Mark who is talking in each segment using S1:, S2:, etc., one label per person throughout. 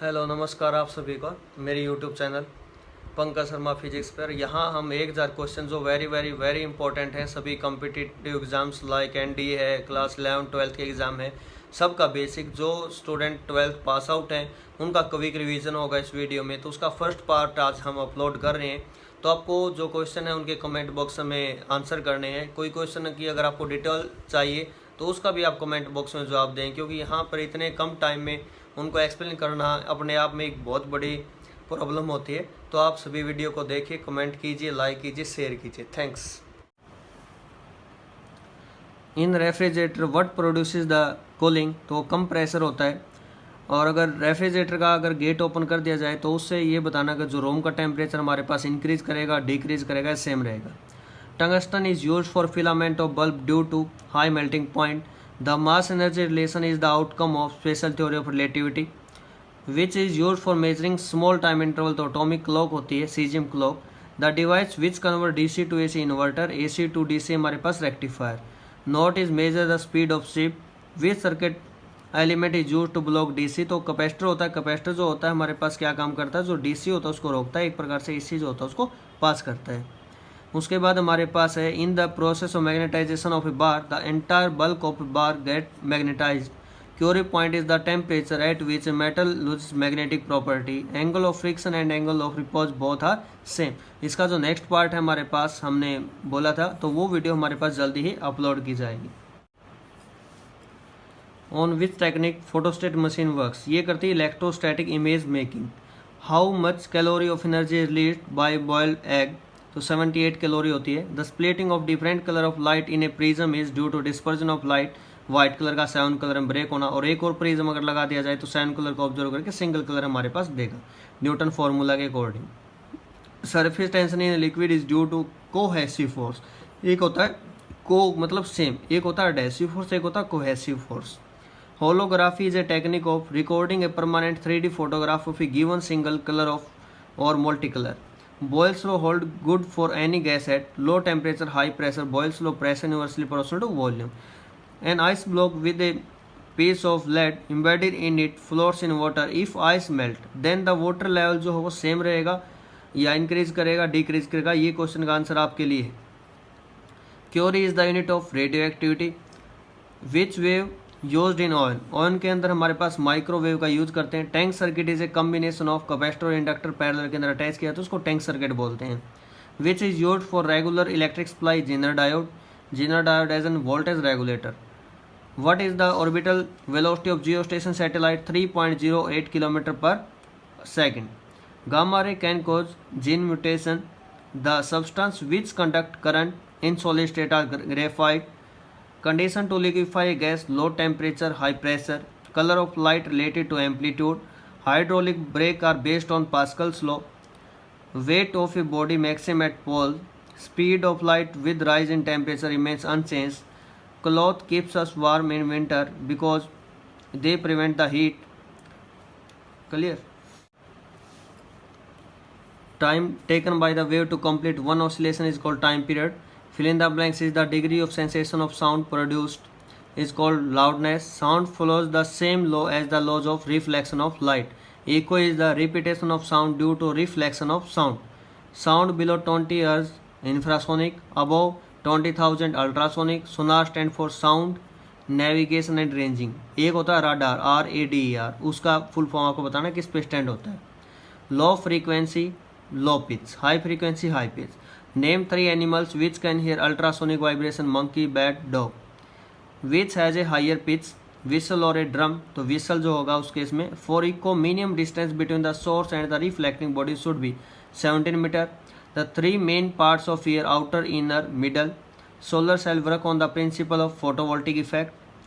S1: Hello नमस्कार आप सभी को मेरी YouTube channel Pankaj Sharma physics पर। यहाँ हम 1000 क्वेश्चन जो वेरी वेरी वेरी इंपॉर्टेंट हैं सभी कॉम्पिटिटिव एग्जाम्स लाइक एनडीए है, क्लास 11 12 के एग्ज़ाम है, सबका बेसिक जो स्टूडेंट 12th पास आउट हैं उनका क्विक रिवीजन होगा इस वीडियो में। तो उसका फर्स्ट पार्ट आज हम अपलोड कर रहे हैं। तो आपको जो क्वेश्चन है उनके कमेंट बॉक्स में आंसर करने हैं। कोई क्वेश्चन की अगर आपको डिटेल चाहिए तो उसका भी आप कमेंट बॉक्स में जवाब दें, क्योंकि यहाँ पर इतने कम टाइम में उनको एक्सप्लेन करना अपने आप में एक बहुत बड़ी प्रॉब्लम होती है। तो आप सभी वीडियो को देखिए, कमेंट कीजिए, लाइक कीजिए, शेयर कीजिए। Thanks. In refrigerator what produces the cooling, तो कम प्रेशर होता है। और अगर रेफ्रिजरेटर का अगर गेट ओपन कर दिया जाए तो उससे ये बताना कि जो रूम का टेम्परेचर हमारे पास इंक्रीज करेगा डिक्रीज करेगा सेम रहेगा। Tungsten is use for filament of bulb due to high melting point. The mass energy relation is the outcome of special theory of relativity which is use for measuring small time interval. तो atomic clock होती है, caesium clock. The device which convert DC to AC inverter, AC to DC हमारे पास rectifier. Knot is measure the speed of ship which circuit element is use to block DC. तो capacitor होता है, capacitor जो होता है हमारे पास क्या काम करता है, जो डीसी होता है उसको रोकता है, एक प्रकार से एसी जो होता है उसको पास करता है। उसके बाद हमारे पास है in the process of magnetisation of a bar the entire bulk of a bar get magnetised. Curie point is the temperature at which metal lose magnetic property. Angle of friction and angle of repose both are same. इसका जो next part है हमारे पास हमने बोला था तो वो video हमारे पास जल्दी ही अपलोड की जाएगी। On which technique photostat machine works, ये करती है electrostatic image making. How much calorie of energy release by boiled egg, तो 78 कैलोरी होती है। The splitting of different colour of light in a prism is due to dispersion of light. White colour का 7 colour में break होना, और एक और prism अगर लगा दिया जाए तो 7 कलर को ऑब्जर्व करके सिंगल कलर हमारे पास देगा न्यूटन फॉर्मूला के according. Surface tension in liquid is due to cohesive force. एक होता है को मतलब सेम, एक होता है एडहेसिव फोर्स, एक होता है cohesive force. Holography is a technique of recording a permanent 3D photograph of a given single colour of और multi colour. Boyle's law hold good for any gas at low temperature, high pressure. Boyle's law pressure universally proportional to volume. An ice block with a piece of lead embedded in it floats in water. If ice melt, then the water level जो हो वो same रहेगा या increase करेगा decrease करेगा। ये question का answer आपके लिए है। Curie is the unit of radio activity. Which wave used in oil, oil के अंदर हमारे पास माइक्रोवेव का यूज करते हैं। Tank circuit is a combination of capacitor और इंडक्टर पैरेलल के अंदर अटैच किया तो उसको टैंक सर्किट बोलते हैं। Which is used for regular electric supply, zener diode. Zener diode as an voltage regulator. What is the orbital velocity of geostation satellite, 3.08 kilometre पर second. Gamma ray can cause gene mutation. The substance which conduct current in solid state are graphite. Condition to liquefy a gas, low temperature, high pressure. Color of light related to amplitude. Hydraulic brake are based on Pascal's law. Weight of a body maximum at pole. Speed of light with rise in temperature remains unchanged. Cloth keeps us warm in winter because they prevent the heat. Clear? Time taken by the wave to complete one oscillation is called time period. Fill in the blanks is the degree of sensation of sound produced is called loudness. Sound follows the same law as the laws of reflection of light. Echo is the repetition of sound due to reflection of sound. Sound below 20 Hz infrasonic, above 20,000 ultrasonic. Sonar stand for sound navigation and ranging. एक होता है radar, RADAR, उसका full form आपको बताना किस पे stand होता है। Low frequency, low pitch, high frequency, high pitch. Name 3 animals which can hear ultrasonic vibration, monkey, bat, dog. Which has a higher pitch, whistle or a drum, तो whistle जो होगा उस केस में। For echo, minimum distance between the source and the reflecting body should be 17 meter. The 3 main parts of ear, outer, inner, middle. Solar cell work on the principle of photovoltaic effect.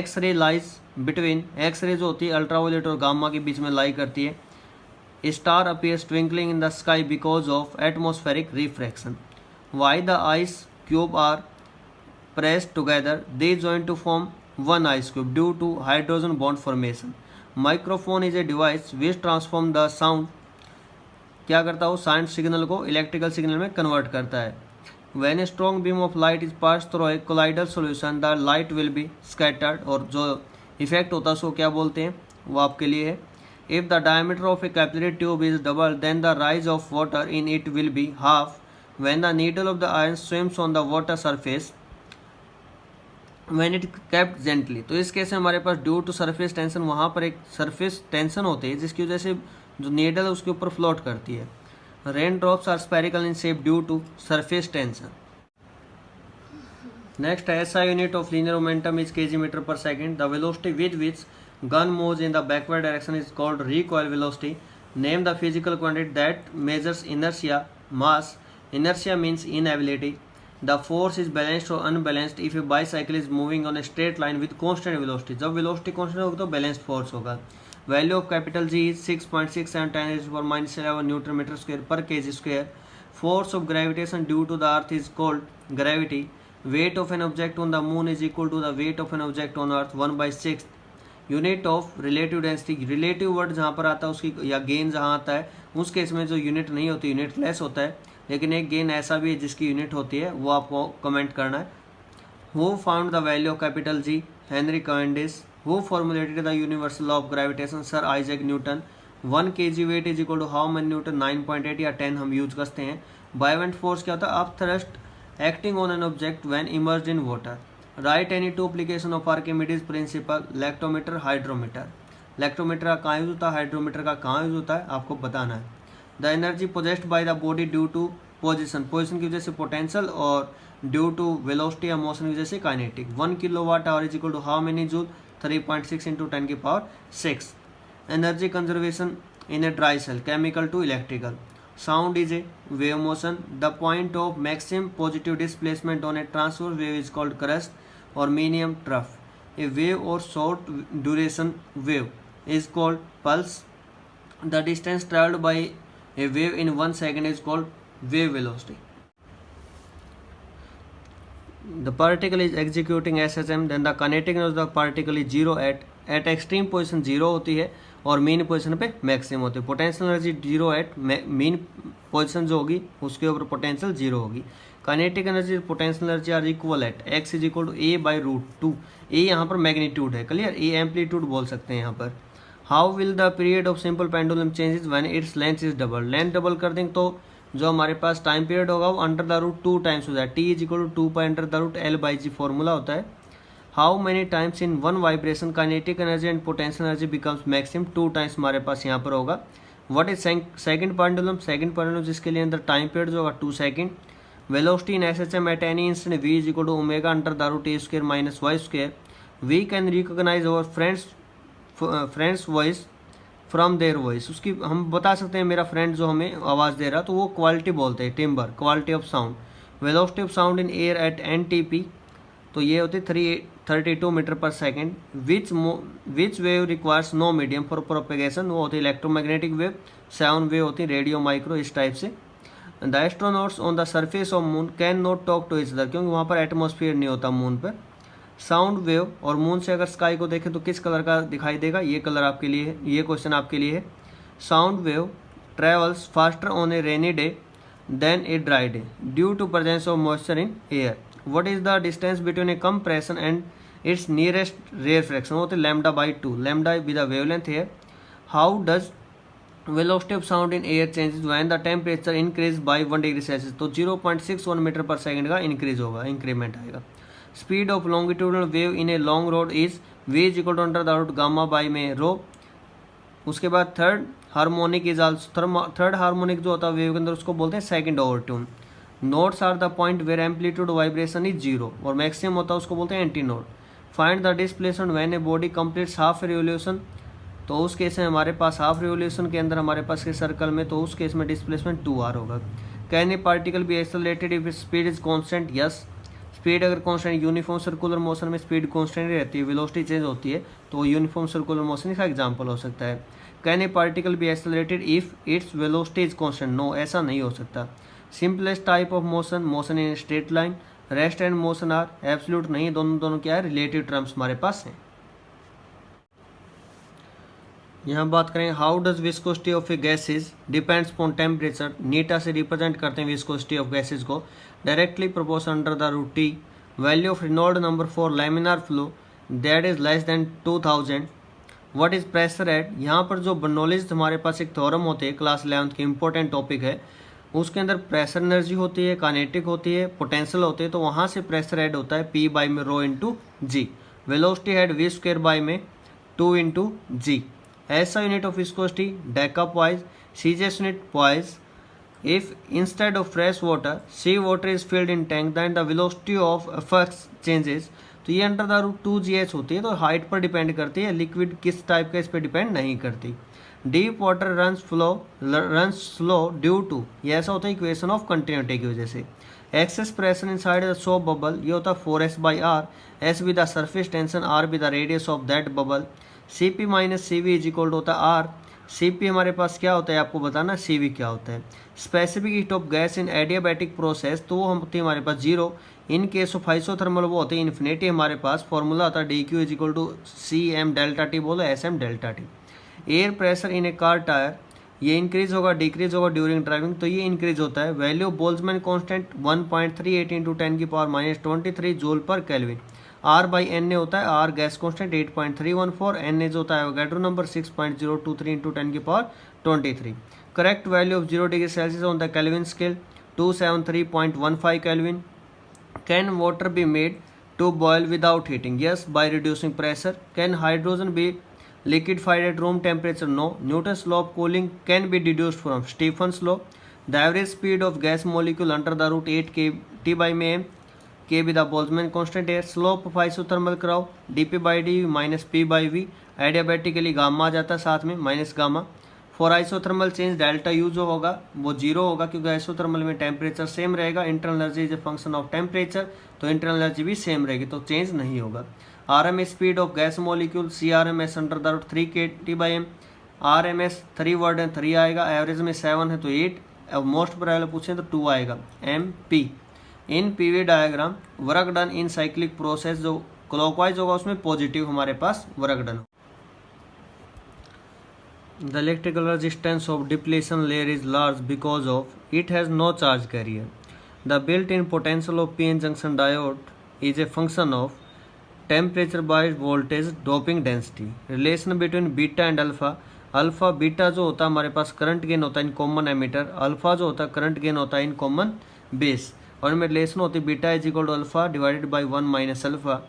S1: X-ray lies between, X-ray जो होती है ultraviolet और gamma के बीच में लाई करती है। Star appears twinkling in the sky because of atmospheric refraction. Why the ice cube are pressed together? They join to form one ice cube due to hydrogen bond formation. Microphone is a device which transform the sound. क्या करता है वो sound signal को electrical signal में convert करता है। When a strong beam of light is passed through a colloidal solution, the light will be scattered. और जो इफेक्ट होता है उसको क्या बोलते हैं वो आपके लिए है। If the diameter of a capillary tube is double, then the rise of water in it will be half when the needle of the iron swims on the water surface when it kept gently. तो इस case में हमारे पास due to surface tension, वहाँ पर एक surface tension होती है जिसकी वजह से जो नीडल है उसके ऊपर फ्लोट करती है. Rain drops are spherical in shape due to surface tension. Next है SI unit of linear momentum is kg metre पर second. The velocity with which gun moves in the backward direction is called recoil velocity. Name the physical quantity that measures inertia. Mass. Inertia means inability. The force is balanced or unbalanced if a bicycle is moving on a straight line with constant velocity. जब velocity constant होगी तो balanced force होगा. Value of capital G is 6.67 × 10⁻11 Newton meter square per kg square. Force of gravitation due to the earth is called gravity. Weight of an object on the moon is equal to the weight of an object on earth 1/6. Unit of relative density. Relative word जहाँ पर आता है उसकी, या gain जहाँ आता है उस केस में जो यूनिट नहीं होती यूनिट लेस होता है, लेकिन एक गेन ऐसा भी है जिसकी यूनिट होती है, वो आपको कमेंट करना है. Who found the value of capital G? Henry Cavendish. Who formulated the universal law of gravitation? Sir Isaac Newton. 1 kg weight is equal to how many newton? 9.8 या 10 हम यूज करते हैं. बायोवेंट फोर्स क्या होता है? Up thrust acting on an object when emerged in water. Right any two application of Archimedes principal. Lactometer, hydrometer. Lactometer का कहाँ use होता है, हाइड्रोमीटर का कहाँ यूज होता है, आपको बताना है. The energy possessed by the body due to position. Position की वजह से पोटेंशियल और ड्यू टू वेलोसिटी या मोशन की वजह से kinetic. 1 kWh is equal to how many joule? 3.6 × 10⁶. Energy conservation in a dry cell. Chemical to electrical. Sound is a wave motion. The point of maximum positive displacement on a transverse wave is called crest or medium trough. A wave or short duration wave is called pulse. The distance traveled by a wave in 1 second is called wave velocity. The particle is executing SHM, then the kinetic energy of the particle is 0 at extreme position 0 होती है और mean position पे maximum होती है. Potential energy 0 at mean position जो होगी उसके ऊपर पोटेंशियल 0 होगी. Kinetic energy potential energy are equal at x is equal to a/√2. A यहाँ पर मैग्नीट्यूड है, क्लियर. ए एम्पलीट्यूड बोल सकते हैं यहाँ पर. How will the period of simple pendulum changes when its length is double. Length double कर देंगे तो जो हमारे पास टाइम पीरियड होगा वो √2 टाइम्स हो जाए. t is equal to 2π√L/g formula होता है. How many times in one vibration kinetic energy and potential energy becomes maximum? 2 times हमारे पास यहाँ पर होगा. What is second pendulum? Second pendulum जिसके लिए अंदर टाइम पीरियड जो होगा 2 second. Velocity in SHM at any instant v is equal to ω√a² - y². We can recognise our friends voice from their voice. उसकी हम बता सकते हैं मेरा फ्रेंड जो हमें आवाज़ दे रहा, तो वो क्वालिटी बोलते हैं timbre, quality of sound. Velocity of sound in air at NTP, तो ये होती 32 मीटर पर second. Which wave requires no medium for propagation? वो होती है इलेक्ट्रोमैग्नेटिक वेव. 7 वेव होती है रेडियो माइक्रो, इस टाइप से. The astronauts on the surface of moon can not talk to each other, क्योंकि वहाँ पर एटमॉस्फेयर नहीं होता मून पर. साउंड वेव और मून से अगर स्काई को देखें तो किस कलर का दिखाई देगा? ये कलर आपके लिए है, ये क्वेश्चन आपके लिए है. Sound wave travels faster on a rainy day than a dry day due to presence of moisture in air. What is the distance between a compression and its nearest rarefaction? वो होते λ/2. Lambda be the wavelength here. How does velocity of sound in air changes when the temperature increases by 1 degree Celsius? तो 0.61 metre पर second का increase होगा, increment आएगा. Speed of longitudinal wave in a long rod is v is equal to √γ में ρ. उसके बाद third harmonic is also, third harmonic जो होता है वेव के अंदर उसको बोलते हैं second overtone. Nodes are the point where amplitude vibration is 0 और मैक्सिमम होता है उसको बोलते हैं anti node. Find the displacement when a body completes half revolution, तो उस केस में हमारे पास हाफ रिवोल्यूशन के अंदर हमारे पास के सर्कल में, तो उस केस में डिस्प्लेसमेंट 2r होगा. Can a particle be accelerated if speed is constant? Yes. Speed अगर कॉन्स्टेंट, यूनिफॉर्म सर्कुलर मोशन में स्पीड कॉन्स्टेंट रहती है, वेलोसिटी चेंज होती है, तो यूनिफॉर्म सर्कुलर मोशन इसका एग्जाम्पल हो सकता है. Can a particle be accelerated if its velocity is constant? No, ऐसा नहीं हो सकता. Simplest type of motion, motion in straight line. Rest and motion are absolute नहीं, दोनों क्या है, रिलेटिव टर्म्स हमारे पास हैं. यहाँ बात करें how does viscosity of a gases depends on temperature. नीटा से रिप्रेजेंट करते हैं विस्कोसिटी ऑफ गैसेज को. Directly proportional under the √T. Value of Reynold number for laminar flow that is less than 2000. What is pressure at, यहाँ पर जो Bernoulli's हमारे पास एक थ्योरम होते हैं क्लास 11th की इंपॉर्टेंट टॉपिक है, उसके अंदर प्रेशर एनर्जी होती है, काइनेटिक होती है, पोटेंशियल होती है, तो वहाँ से प्रेशर ऐड होता है P बाई में rho into g, velocity head V square by में 2 इंटू जी। ऐसा unit of viscosity deca poise, CGS unit poise. If instead of fresh water, sea water is filled in tank, then the velocity of effects changes। तो ये under the root 2gh होती है, तो height पर depend करती है, liquid किस type का इस पर डिपेंड नहीं करती। Deep water run slow due to, ये ऐसा होता है इक्वेशन ऑफ कंटिन्यूटी की वजह से। Excess pressure inside the soap bubble, ये होता है 4s by R, S with the surface tension, R with the radius of that bubble. CP minus CV is equal to होता है आर। CP हमारे पास क्या होता है आपको बताना, CV क्या होता है। Specific heat of gas in adiabatic process, तो वो होती है हमारे पास 0। इन केस ऑफ आइसोथर्मल वो होते हैं इन्फिनिटी, हमारे पास फॉर्मूला आता है DQ is equal to CM delta T, बोलो SM delta T. Air pressure in a car tyre, ये इंक्रीज होगा डिक्रीज होगा ड्यूरिंग ड्राइविंग, तो ये इंक्रीज होता है। Value of Boltzmann constant 1.38 into 10 की पावर माइनस 23 जूल पर kelvin. R by N A होता है, R gas constant 8.314, N A जो होता है एवोगाड्रो नंबर 6.023 इंटू 10 की power 23। Correct value of 0 degree Celsius on the kelvin scale 273.15 kelvin. Can water be made to boil without heating, yes by reducing pressure. Can hydrogen be liquefied at room temperature, no। Newton's law of cooling can be deduced from Stephen's law। The average speed of gas molecule under the root 8 T by m, K be the Boltzmann constant here। Slope of isothermal curve dP by d minus P by V, adiabatically gamma आ जाता है साथ में minus gamma. For isothermal change delta U जो होगा वो 0 होगा, क्योंकि आइसोथर्मल में टेम्परेचर सेम रहेगा, internal energy is a function of temperature, तो इंटरनल एनर्जी भी सेम रहेगी, तो चेंज नहीं होगा। RMS speed of gas molecule CRMS under the root 3 T by m। RMS 3 word है 3 आएगा, एवरेज में 7 है तो 8, अब मोस्ट प्रोबेबल पूछें तो 2 आएगा। MP in PV diagram work done in cyclic process, जो क्लॉकवाइज होगा उसमें पॉजिटिव हमारे पास work done. The electrical resistance of depletion layer is large because of it has no charge carrier। The built-in potential of PN junction diode is a function of temperature by voltage doping density। Relation between beta and alpha, alpha beta जो होता है हमारे पास current gain होता है in common ammeter, alpha जो होता है current gain होता है इन कॉमन बेस, और इनमें रिलेशन होती है beta is equal to alpha divided by 1 minus alpha.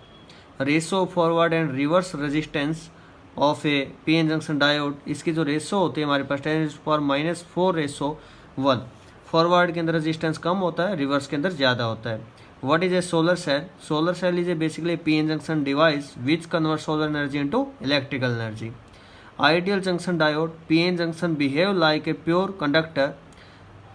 S1: Ratio forward and reverse resistance of a PN junction diode, इसकी जो रेशो होती है हमारे पास 10⁻⁴/1। फॉरवर्ड के अंदर रेजिस्टेंस कम होता है, रिवर्स के अंदर ज़्यादा होता है। What is a solar cell, solar cell is a basically PN junction device which convert solar energy into electrical energy. Ideal junction diode PN junction behave like a pure conductor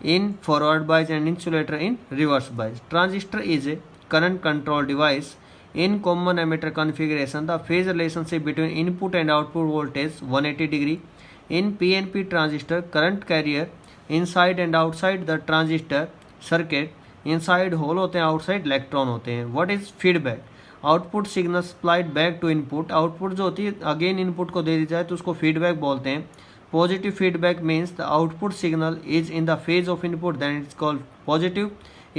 S1: in forward bias and insulator in reverse bias। Transistor is a current control device in common emitter configuration। The phase relationship between input and output voltage 180 degree। In PNP transistor, current carrier inside and outside the transistor circuit, inside hole होते हैं, outside electron होते हैं। What is feedback? Output signal supplied back to input, output जो होती है again input को दे दी जाए तो उसको फीडबैक बोलते हैं। Positive feedback means the output signal is in the phase of input, then it is called positive।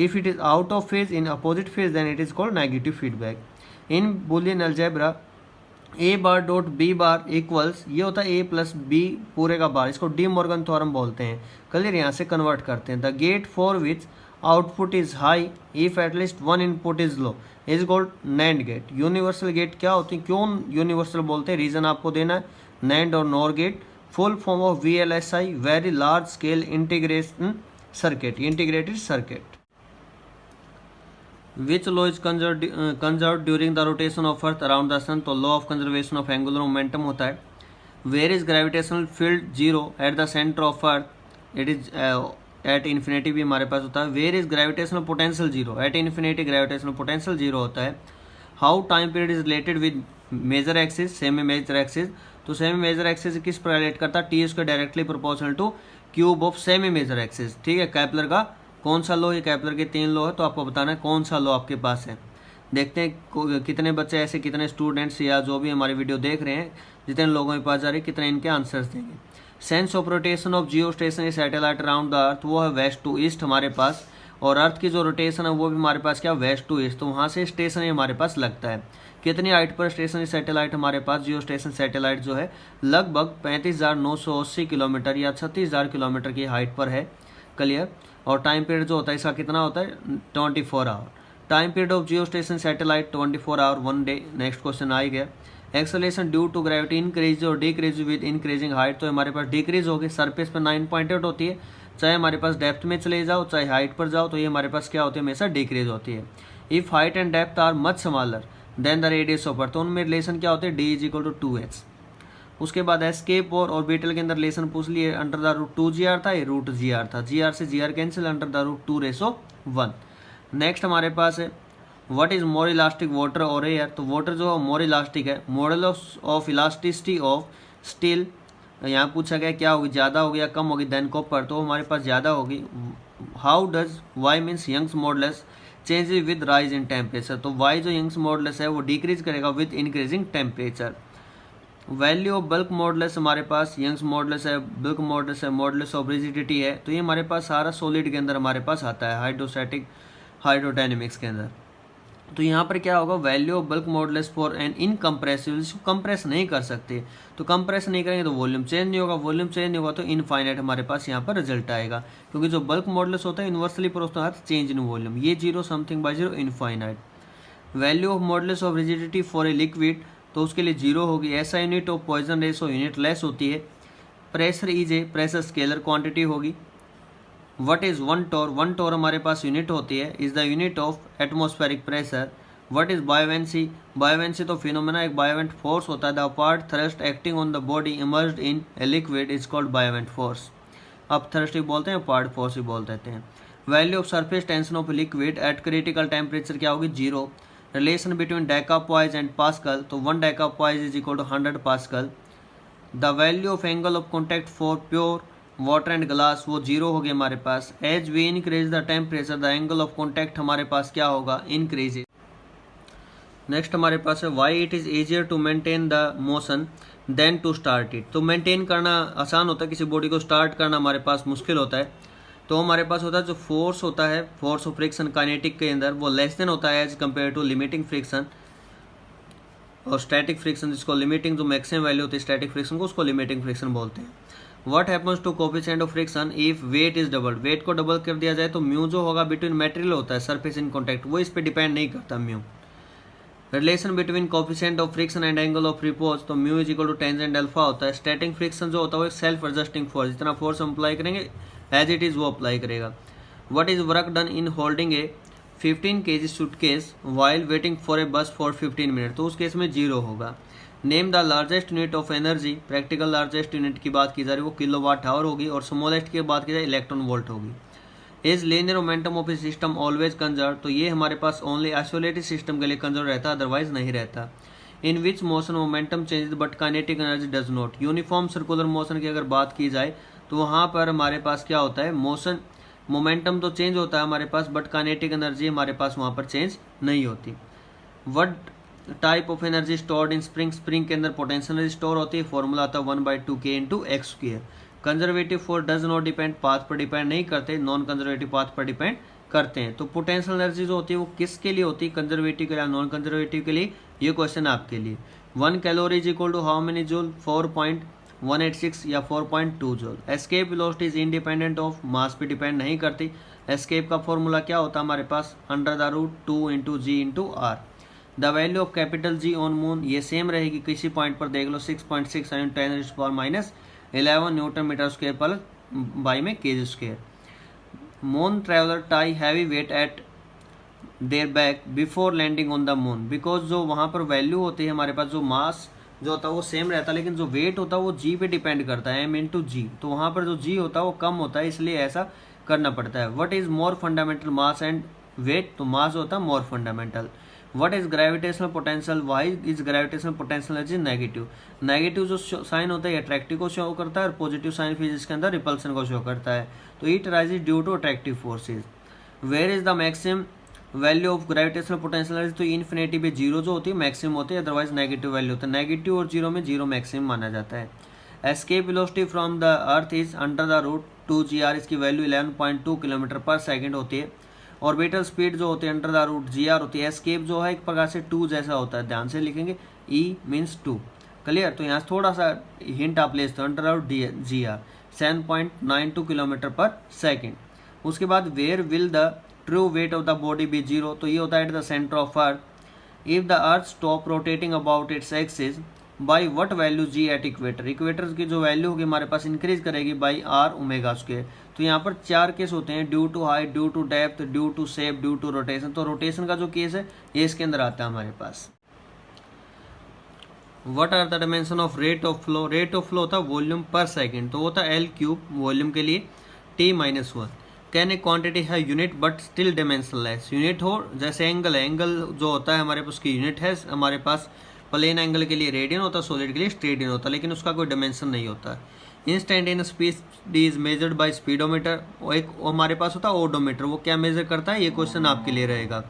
S1: If it is out of phase in opposite phase, then it is called negative feedback। In Boolean algebra, a bar dot b bar equals, ये होता है a plus b पूरे का बार, इसको De Morgan theorem बोलते हैं। Clear, यहाँ से कन्वर्ट करते हैं। The gate for which output is high if at least one input is low is called NAND gate. Universal gate क्या होती है, क्यों यूनिवर्सल बोलते हैं, रीजन आपको देना है। नैंड और NOR gate, full form of VLSI, very large scale integration circuit, integrated circuit. Which law is conserve during the rotation of earth around the sun, तो law of conservation of angular momentum होता है। Where is gravitational field 0 at the centre of earth, it is at infinity भी हमारे पास होता है। Where is gravitational potential 0 at infinity, gravitational potential 0 होता है। How time period is related with major axis, semi major axis, तो semi major axis किस पर रिलेट करता है, टी इसको directly proportional to cube of semi major axis. ठीक है, कैपलर का कौन सा लॉ, ये कैपलर के 3 लॉ है, तो आपको बताना है कौन सा लॉ आपके पास है। देखते हैं कितने बच्चे ऐसे, कितने स्टूडेंट्स या जो भी हमारी वीडियो देख रहे हैं, जितने लोगों के पास जा रही है, कितने इनके आंसर्स देंगे। Sense of rotation of Jio stationery satellite around the earth, वो है वेस्ट टू ईस्ट हमारे पास, और अर्थ की जो रोटेशन है वो भी हमारे पास क्या वेस्ट टू ईस्ट, तो वहाँ से स्टेशन हमारे पास लगता है कितनी हाइट पर स्टेशनरी सैटेलाइट हमारे पास जियो स्टेशन सैटेलाइट जो है लगभग 35,980 किलोमीटर या 36,000 किलोमीटर की हाइट पर है। क्लियर। और टाइम पीरियड जो होता है इसका कितना होता है 24 hour. Time period of geostationary satellite 24 hour 1 day. Next question आ गया। Acceleration due to gravity increase और डिक्रीज विद इंक्रीजिंग हाइट। तो हमारे पास डिक्रीज होगी, सरफेस पर 9.8 होती है, चाहे हमारे पास डेप्थ में चले जाओ चाहे हाइट पर जाओ, तो ये हमारे पास क्या होती है हमेशा डिक्रीज होती है। If height and depth are much smaller than the radius of earth, तो उनमें रिलेशन क्या होते हैं d is equal to 2h। उसके बाद एस्केप और ऑर्बिटल के अंदर रिलेशन पूछ लिए, अंडर द रूट 2gr था, ये रूट gr था, gr से gr cancel, under the root 2^1। Next हमारे पास है what is more elastic water और एयर। तो वाटर जो है मोर इलास्टिक है, modulus of elasticity of steel यहाँ पूछा गया क्या होगी, ज़्यादा होगी या कम होगी देन कॉपर, तो हमारे पास ज़्यादा होगी। How does Y means Young's modulus change with rise in temperature, तो वाई जो यंग्स मॉडलेस है वो डिक्रीज करेगा with increasing temperature. Value of bulk modulus हमारे पास यंग्स मॉडलेस है, बल्क मॉडलेस है, मॉडलेस ऑफ रिजिडिटी है, तो ये हमारे पास सारा सॉलिड के अंदर हमारे पास आता है हाइड्रोस्टैटिक हाइड्रोडायनेमिक्स के अंदर। तो यहाँ पर क्या होगा value of bulk modulus for an incompressible, जिसको कंप्रेस नहीं कर सकते, तो कंप्रेस नहीं करेंगे तो वॉल्यूम चेंज नहीं होगा, वॉल्यूम चेंज नहीं होगा तो इनफाइनाइट हमारे पास यहाँ पर रिजल्ट आएगा, क्योंकि जो बल्क मॉडलेस होता है universally proportional change in volume, ये 0 something bye 0 infinite. Value of modulus of rigidity for a liquid, तो उसके लिए 0 होगी। ऐसा unit of Poisson ratio unit less होती है। Pressure is a pressure scalar quantity होगी। व्हाट इज 1 टोर, 1 टोर हमारे पास यूनिट होती है, is the unit of atmospheric pressure. What is buoyancy, buoyancy तो फिनोमेना एक बायोवेंट फोर्स होता है, the upward thrust acting on the body immersed in a liquid is called buoyant force. अब thrust ही बोलते हैं, अपवर्ड फोर्स ही बोल देते हैं। Value of surface tension of liquid at critical temperature क्या होगी 0। Relation between decapoise and pascal, तो 1 decapoise is equal to 100 pascal. The value of angle of contact for pure water and glass, वो 0 होगी हमारे पास। As we increase the temperature the angle of contact हमारे पास क्या होगा इंक्रीज। नेक्स्ट हमारे पास है why it is easier to maintain the motion than to start it, तो मेंटेन करना आसान होता है, किसी बॉडी को स्टार्ट करना हमारे पास मुश्किल होता है। तो हमारे पास होता है जो फोर्स होता है, फोर्स ऑफ फ्रिक्शन काइनेटिक के अंदर वो लेस देन होता है as compare to limiting friction. और स्टैटिक फ्रिक्शन जिसको लिमिटिंग जो मैक्सिमम वैल्यू होती है स्टैटिक फ्रिक्शन को, उसको लिमिटिंग फ्रिक्शन बोलते हैं। What happens to coefficient of friction if weight is doubled, weight को डबल कर दिया जाए तो म्यू जो होगा बिटवीन मटेरियल होता है सरफेस इन कॉन्टैक्ट, वो इस पर डिपेंड नहीं करता mu. Relation between coefficient of friction and angle of repose, तो mu is equal to tangent alpha होता है। स्टैटिक फ्रिक्शन जो होता है वो एक सेल्फ एडजस्टिंग फोर्स, जितना फोर्स हम अप्लाई करेंगे एज इट इज वो अप्लाई करेगा। What is work done in holding a 15 kg suitcase while waiting for a bus for 15 minute, तो उस केस में 0 होगा। Name the largest unit of energy, practical largest unit की बात की जा रही है वो किलोवाट आवर होगी, और स्मॉलेस्ट की बात की जाए इलेक्ट्रॉन वोल्ट होगी। Is linear momentum of A system always conserve, तो ये हमारे पास ओनली आइसोलेटेड सिस्टम के लिए कंजर्व रहता है, अदरवाइज नहीं रहता। In which motion momentum changes but kinetic energy does not, uniform circular motion की अगर बात की जाए तो वहाँ पर हमारे पास क्या होता है मोशन मोमेंटम तो चेंज होता है हमारे पास, बट काइनेटिक एनर्जी हमारे पास वहाँ पर चेंज नहीं होती। What type of energy stored in spring, spring के अंदर पोटेंशियल एनर्जी स्टोर होती है, फॉर्मूला आता है 1/2k into x square. Conservative force does not depend, path पर डिपेंड नहीं करते, नॉन कंजर्वेटिव पाथ पर डिपेंड करते हैं। तो पोटेंशियल एनर्जी जो होती है वो किसके लिए होती है, कंजर्वेटिव के लिए, नॉन कंजर्वेटिव के लिए, ये क्वेश्चन आपके लिए। 1 calorie is equal to how many joule, 4.186 या 4.2 joule. Escape velocity is independent of mass पे डिपेंड नहीं करती। एस्केप का फॉर्मूला क्या होता है हमारे पास under the root 2 into g into R. The value of capital G on moon ये सेम रहेगी, किसी पॉइंट पर देख लो 6.6 × 10⁻11 newton metre square per by में kg square. Moon traveller tie heavy weight at their back before landing on the moon, because जो वहाँ पर वैल्यू होती है हमारे पास, जो मास जो होता है वो सेम रहता है, लेकिन जो वेट होता है वो जी पे डिपेंड करता है, m इंटू जी, तो वहाँ पर जो जी होता है वो कम होता है, इसलिए ऐसा करना पड़ता है। What is more fundamental mass and weight, तो मास होता है more fundamental. What is gravitational potential, why is gravitational potential energy negative, negative जो साइन होता है अट्रैक्टिव को शो करता है, और पॉजिटिव साइन फिजिक्स के अंदर रिपल्सन को शो करता है, तो it rises due to attractive forces. Where is the maximum value of gravitational potential energy, तो इन्फिनिटी पे 0 जो होती है मैक्सिमम होती है, अदरवाइज नेगेटिव वैल्यू होता है, नेगेटिव और 0 में 0 मैक्सिमम माना जाता है। Escape velocity from the earth is under the root 2gr, इसकी वैल्यू 11.2 किलोमीटर पर सेकेंड होती है। ऑर्बिटल स्पीड जो होती है under the root G R होती है। एस्केप जो है एक प्रकार से 2 जैसा होता है, ध्यान से लिखेंगे, ई मीन्स 2। क्लियर। तो यहाँ थोड़ा सा हिंट आप ले सकते हो, under root G R 7.92 kilometre पर सेकेंड। उसके बाद where will the true weight of the body be zero, तो ये होता है at the centre of earth. If the earth stop rotating about its axis by what value G at equator, equator की जो वैल्यू होगी हमारे पास इंक्रीज करेगी बाई आर ओमेगा स्क्वायर। तो यहाँ पर 4 केस होते हैं, due to height, due to depth, due to shape, due to rotation. तो रोटेशन का जो केस है ये इसके अंदर आता है हमारे पास। What are the dimension of rate of flow, rate of flow होता है वॉल्यूम पर सेकेंड, तो होता है एल क्यूब वॉल्यूम के लिए T-1। कैन ए क्वांटिटी है unit but still dimensionless, unit हो जैसे एंगल है, एंगल जो होता है हमारे पास उसकी यूनिट है, हमारे पास प्लेन एंगल के लिए रेडियन होता है, सॉलिड के लिए स्टेडियन होता है, लेकिन उसका कोई डायमेंशन नहीं होता। Instantaneous speed is measured by speedometer, एक हमारे पास होता है ओडोमीटर, वो क्या मेजर करता है, ये क्वेश्चन आपके लिए रहेगा।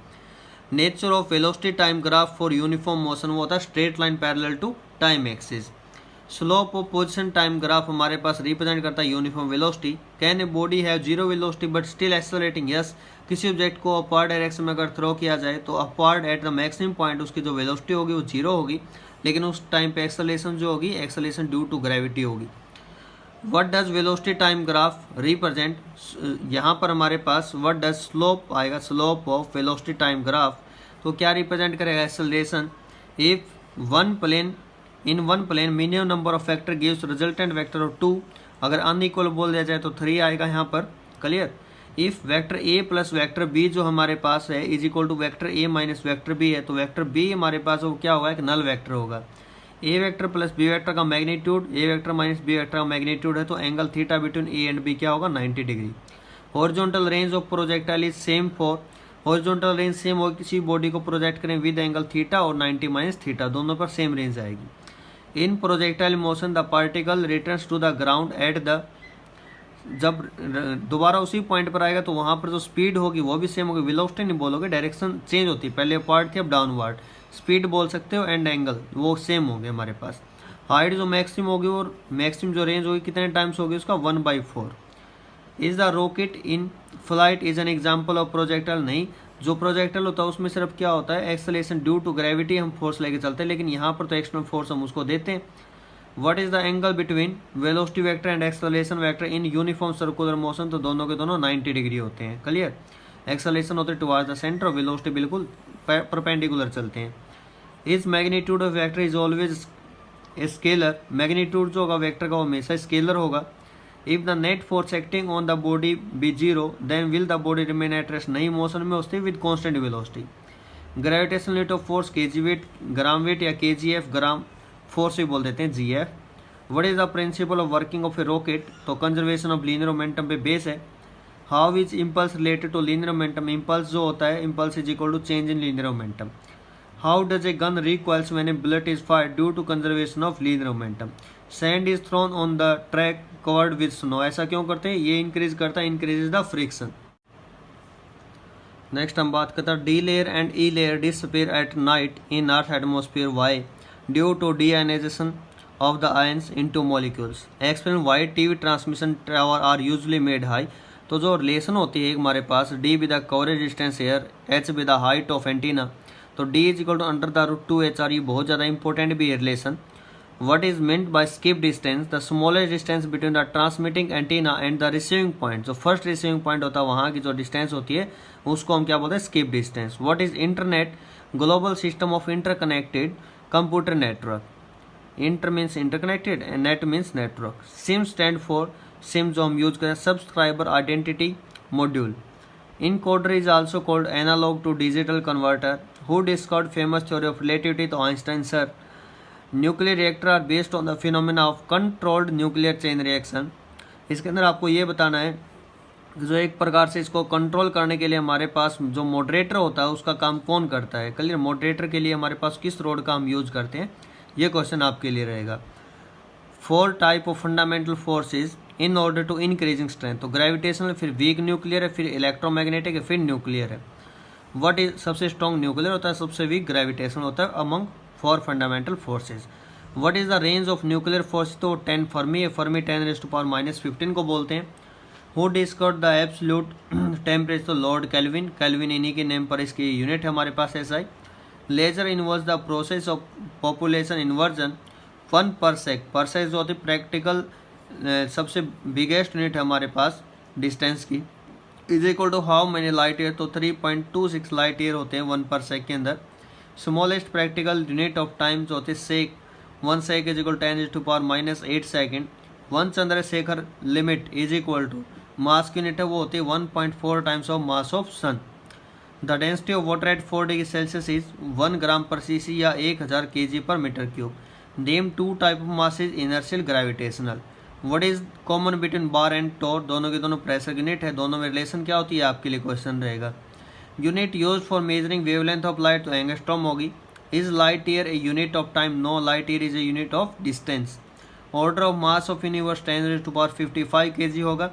S1: Nature of velocity time graph for uniform motion, वो होता है straight line parallel to time axis. Slope of position time graph हमारे पास रिप्रेजेंट करता है uniform velocity. Can a body have zero velocity but still accelerating, yes. किसी object को upward direction में अगर थ्रो किया जाए तो upward at the maximum point उसकी जो वेलोसिटी होगी वो जीरो होगी, लेकिन उस टाइम पे एक्सेलरेशन जो होगी, एक्सेलरेशन ड्यू टू ग्रेविटी होगी। What does velocity time graph represent, यहाँ पर हमारे पास व्हाट डज स्लोप आएगा, slope of velocity time graph, तो क्या रिप्रेजेंट करेगा, acceleration. If one plane in one plane minimum number of vector gives resultant vector of 2, अगर अनइक्वल बोल दिया जाए तो 3 आएगा यहाँ पर। Clear. If vector A plus vector B जो हमारे पास है is equal to vector A minus vector B है, तो वेक्टर बी हमारे पास वो क्या होगा, एक नल वेक्टर होगा। A vector plus B vector का magnitude, A vector minus B vector का मैग्नीट्यूड है, तो angle theta between A and B क्या होगा, 90 degree. Horizontal range of projectile is same for, horizontal range same हो किसी body को प्रोजेक्ट करें विद एंगल थीटा और 90 माइनस थीटा, दोनों पर सेम रेंज आएगी। In projectile motion the particle returns to the ground at the, जब दोबारा उसी पॉइंट पर आएगा तो वहाँ पर जो स्पीड होगी वो भी सेम होगी, वेलोसिटी नहीं बोलोगे, डायरेक्शन चेंज होती है, पहले अपवर्ड थी अब डाउनवर्ड, स्पीड बोल सकते हो एंड एंगल वो सेम होंगे हमारे पास। हाइट जो मैक्सिमम होगी और मैक्सिमम जो रेंज होगी कितने टाइम्स होगी उसका, 1/4। Is the rocket in flight is an example of projectile, नहीं, जो प्रोजेक्टाइल होता है उसमें सिर्फ क्या होता है, एक्सेलरेशन ड्यू टू ग्रेविटी, हम फोर्स लेके चलते हैं, लेकिन यहाँ पर तो एक्सटर्नल फोर्स हम उसको देते हैं। What is the angle between velocity vector and acceleration vector in uniform circular motion, तो दोनों के दोनों 90 डिग्री होते हैं। क्लियर। एक्सेलरेशन होते हैं टुवर्ड्स द सेंटर और वेलोसिटी बिल्कुल परपेंडिकुलर चलते हैं। Is magnitude of vector is always scalar, magnitude जो होगा वेक्टर का वो हमेशा स्केलर होगा। If the net force acting on the body be zero then will the body remain at rest, नहीं मोशन में होती with constant velocity. Gravitational unit of force KG weight, gram weight या KGF, gram force भी बोल देते हैं GF. What is the principle of working of a rocket, तो conservation of linear momentum पे बेस है। How is impulse related to linear momentum, impulse जो होता है, impulse is equal to change in linear momentum. How does a gun recoils when a bullet is fired due to conservation of linear momentum. Sand is thrown on the track covered with snow, ऐसा क्यों करते हैं, ये increase करता है, increase the friction. Next हम बात करते हैं D layer and E layer disappear at night in earth atmosphere, why, due to deionization of the ions into molecules. Explain why TV transmission tower are usually made high, तो जो relation होती है हमारे पास d with the coverage distance air, h with the height of antenna, तो d is equal to under the root 2HR, ये बहुत ज़्यादा इंपॉर्टेंट भी है relation. What is meant by skip distance, the smallest distance between the transmitting antenna and the receiving point, जो first receiving point होता है वहाँ की जो डिस्टेंस होती है उसको हम क्या बोलते हैं, skip distance. What is internet, global system of interconnected computer network, inter means interconnected and net means network. SIM stand for, SIM जो हम यूज करें, subscriber identity module. Encoder is also called analog to digital converter. Who discovered famous theory of relativity, तो Einstein sir. Nuclear reactor are based on the phenomena of controlled nuclear chain reaction, इसके अंदर आपको ये बताना है जो एक प्रकार से इसको कंट्रोल करने के लिए हमारे पास जो मॉडरेटर होता है उसका काम कौन करता है। क्लियर। मॉडरेटर के लिए हमारे पास किस रोड का हम यूज करते हैं, ये क्वेश्चन आपके लिए रहेगा। 4 type of fundamental forces in order to increasing strength, तो ग्रेविटेशनल, फिर वीक न्यूक्लियर है, फिर इलेक्ट्रोमैग्नेटिक है, फिर न्यूक्लियर है। व्हाट इज, सबसे स्ट्रॉन्ग न्यूक्लियर होता है, सबसे वीक ग्रेविटेशन होता है among 4 fundamental forces. What is the range of nuclear force, तो 10 फर्मी है, फर्मी 10⁻⁻15 को बोलते हैं। Who discovered the absolute temperature Lord Kelvin, Kelvin इन्हीं के नेम पर इसकी यूनिट है हमारे पास SI। Laser involve the process of population inversion 1 per सेक, पर सेक जो होती है प्रैक्टिकल सबसे बिगेस्ट यूनिट है हमारे पास डिस्टेंस की, is equal to how many light year, तो 3.26 लाइट ईयर होते हैं 1 पर सेक के अंदर। Smallest practical unit of time जो होते हैं shake, 1 shake is equal 10⁻⁸ second. 1 Chandrasekhar limit is equal to mass की यूनिट है वो होती है 1.4 times of mass of sun. The density of water at 4 degree Celsius is 1 gram per CC या 1000 kg per metre cube. Name 2 type of masses inertial gravitational. What is common between bar and टोर, दोनों के दोनों pressure unit है, दोनों में relation क्या होती है आपके लिए क्वेश्चन रहेगा। Unit use for measuring wavelength of light, तो एंगस्ट्रॉम होगी। Is light year a unit of time, no, light year is a unit of distance. Order of mass of universe 10⁻55 kg होगा।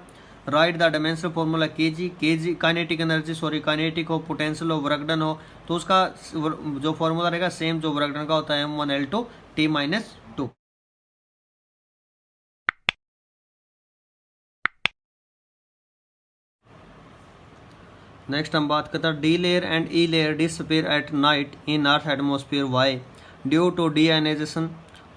S1: Right the dimensional formula kg kinetic energy, sorry kinetic हो, potential हो, work done हो, तो उसका जो formula रहेगा same जो work done का होता है m1L2 T-2। नेक्स्ट हम बात करते हैं D layer and E layer disappear at night in earth atmosphere, why, due to deionization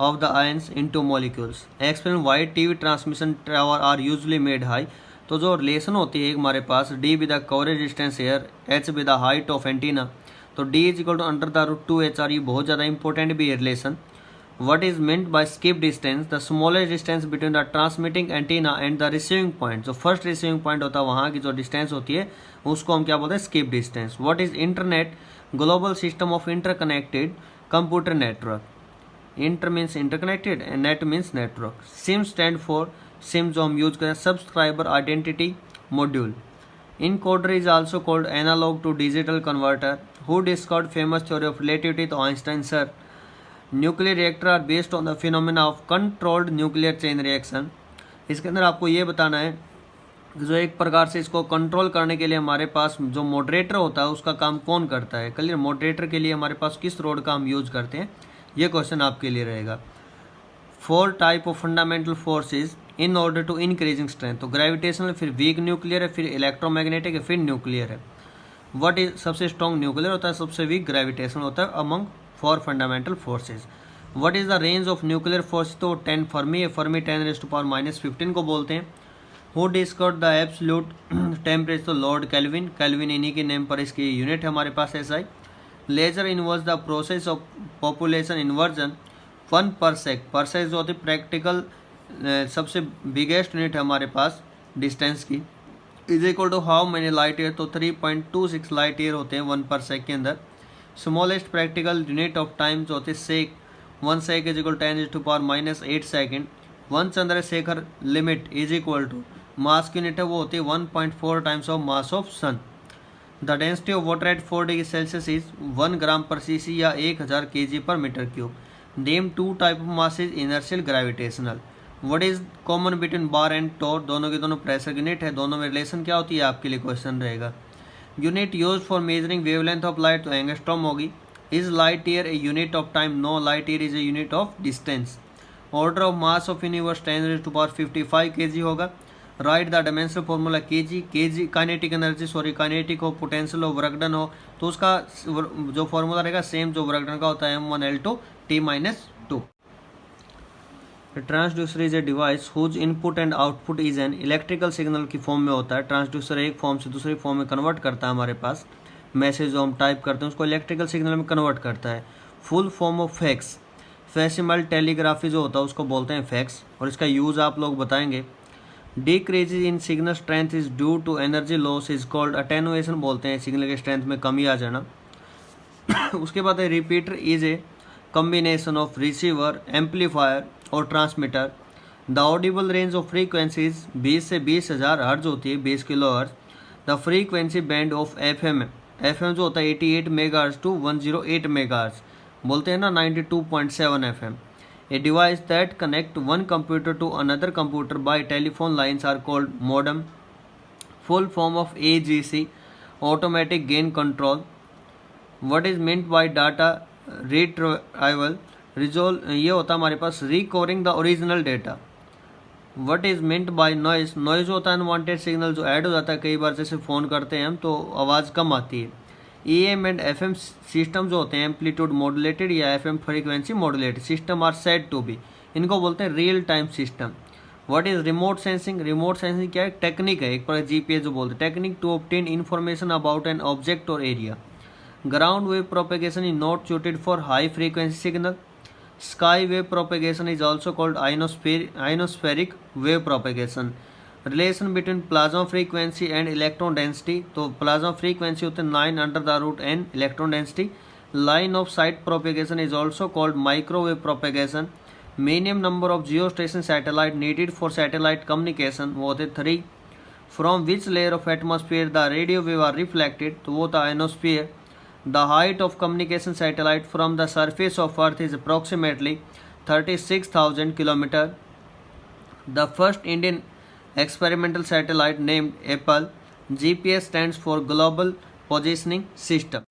S1: of the ions into molecules। Explain why TV transmission tower are usually made high। तो जो relation होती है हमारे पास D with the coverage distance here, H with the height of antenna, तो D is equal to under the root 2HR, ये बहुत ज़्यादा important भी है relation. What is meant by skip distance, the smallest distance between the transmitting antenna and the receiving point। जो first receiving point होता है वहाँ की जो डिस्टेंस होती है उसको हम क्या बोलते हैं, skip distance। What is internet, global system of interconnected computer network। Inter means interconnected and net means network. SIM stand for, SIM जो हम यूज करें subscriber identity module. Encoder is also called analog to digital converter. Who discovered famous theory of relativity, तो Einstein sir. Nuclear reactor are based on the phenomena of controlled nuclear chain reaction. इसके अंदर आपको ये बताना है जो एक प्रकार से इसको कंट्रोल करने के लिए हमारे पास जो मॉडरेटर होता है उसका काम कौन करता है। क्लियर, मॉडरेटर के लिए हमारे पास किस रोड का हम यूज करते हैं, ये क्वेश्चन आपके लिए रहेगा। 4 type of fundamental forces in order to increasing strength, तो ग्रेविटेशनल, फिर वीक न्यूक्लियर है, फिर इलेक्ट्रोमैग्नेटिक है, फिर न्यूक्लियर है। व्हाट इज, सबसे स्ट्रॉन्ग न्यूक्लियर होता है, सबसे वीक ग्रेविटेशनल होता है among 4 fundamental forces. What is the range of nuclear force, तो 10 फर्मी है, फर्मी 10⁻⁻15 को बोलते हैं। Who discovered the absolute temperature, Lord Kelvin, Kelvin इन्हीं के नेम पर इसकी यूनिट है हमारे पास SI। Laser involve the process of population inversion 1 per सेक, पर सेक जो होती है प्रैक्टिकल सबसे बिगेस्ट यूनिट है हमारे पास डिस्टेंस की, is equal to how many light year, तो 3.26 लाइट ईयर होते हैं 1 पर सेक के अंदर। Smallest practical unit of time जो होते हैं shake, 1 shake is equal 10⁻⁸ second. 1 Chandrasekhar limit is equal to mass की यूनिट है वो होती है 1.4 times of mass of sun. The density of water at 4 degree Celsius is 1 gram per CC या 1000 kg per metre cube. Name 2 type of masses inertial gravitational. What is common between bar and टोर, दोनों के दोनों pressure unit है, दोनों में relation क्या होती है आपके लिए क्वेश्चन रहेगा। Unit use for measuring wavelength of light, तो एंगस्ट्रॉम होगी। Is light year a unit of time, no, light year is a unit of distance. Order of mass of universe 10⁻55 kg होगा। Right the dimensional formula kg kinetic energy, sorry kinetic हो, potential हो, work done हो, तो उसका जो formula रहेगा same जो work done का होता है m1L2 T-2। Transducer is a device whose input and output is an electrical signal की फॉर्म में होता है। ट्रांसड्यूसर एक फॉर्म से दूसरी फॉर्म में कन्वर्ट करता है हमारे पास, मैसेज जो हम टाइप करते हैं उसको इलेक्ट्रिकल सिग्नल में कन्वर्ट करता है। Full form of fax, facsimile telegraphy जो होता है उसको बोलते हैं फैक्स, और इसका यूज़ आप लोग बताएंगे। Decreases in signal strength is due to energy loss is called attenuation, बोलते हैं सिग्नल के स्ट्रेंथ में कमी आ जाना। उसके बाद है repeater is a combination of receiver, amplifier और transmitter. The audible range of frequencies 20 से 20,000 हर्ज होती है, 20 kilo hertz. The frequency band of FM जो होता है 88 मेगाहर्ट्ज टू 108 मेगाहर्ट्ज, बोलते हैं ना 92.7 FM। A device that connect one computer to another computer by telephone lines are called modem. Full form of AGC, automatic gain control. What is meant by data retrieval? ये होता है हमारे पास recovering the original data. What is meant by noise? Noise होता है unwanted signal जो add हो जाता है कई बार, जैसे फ़ोन करते हैं हम तो आवाज़ कम आती है। AM एंड FM सिस्टम जो होते हैं एम्पलीट्यूड मॉड्यूलेटेड या FM frequency modulated system are said to be, इनको बोलते हैं real time system. What is remote sensing? Remote sensing क्या है? टेक्निक है एक पर GPS जो बोलते हैं, technique to obtain information about an object और area. Ground wave propagation is not suited for high frequency signal. Sky wave propagation is also called ionospheric wave propagation. Relation between plasma frequency and electron density, तो plasma frequency होते हैं 9 under the root n electron density. Line of sight propagation is also called microwave propagation. Minimum number of geostation satellite needed for satellite communication वो होते 3. From which layer of atmosphere the radio wave are reflected, तो वो होता ionosphere. The height of communication satellite from the surface of Earth is approximately 36,000 km. The first Indian experimental satellite named Apple. GPS stands for Global Positioning System.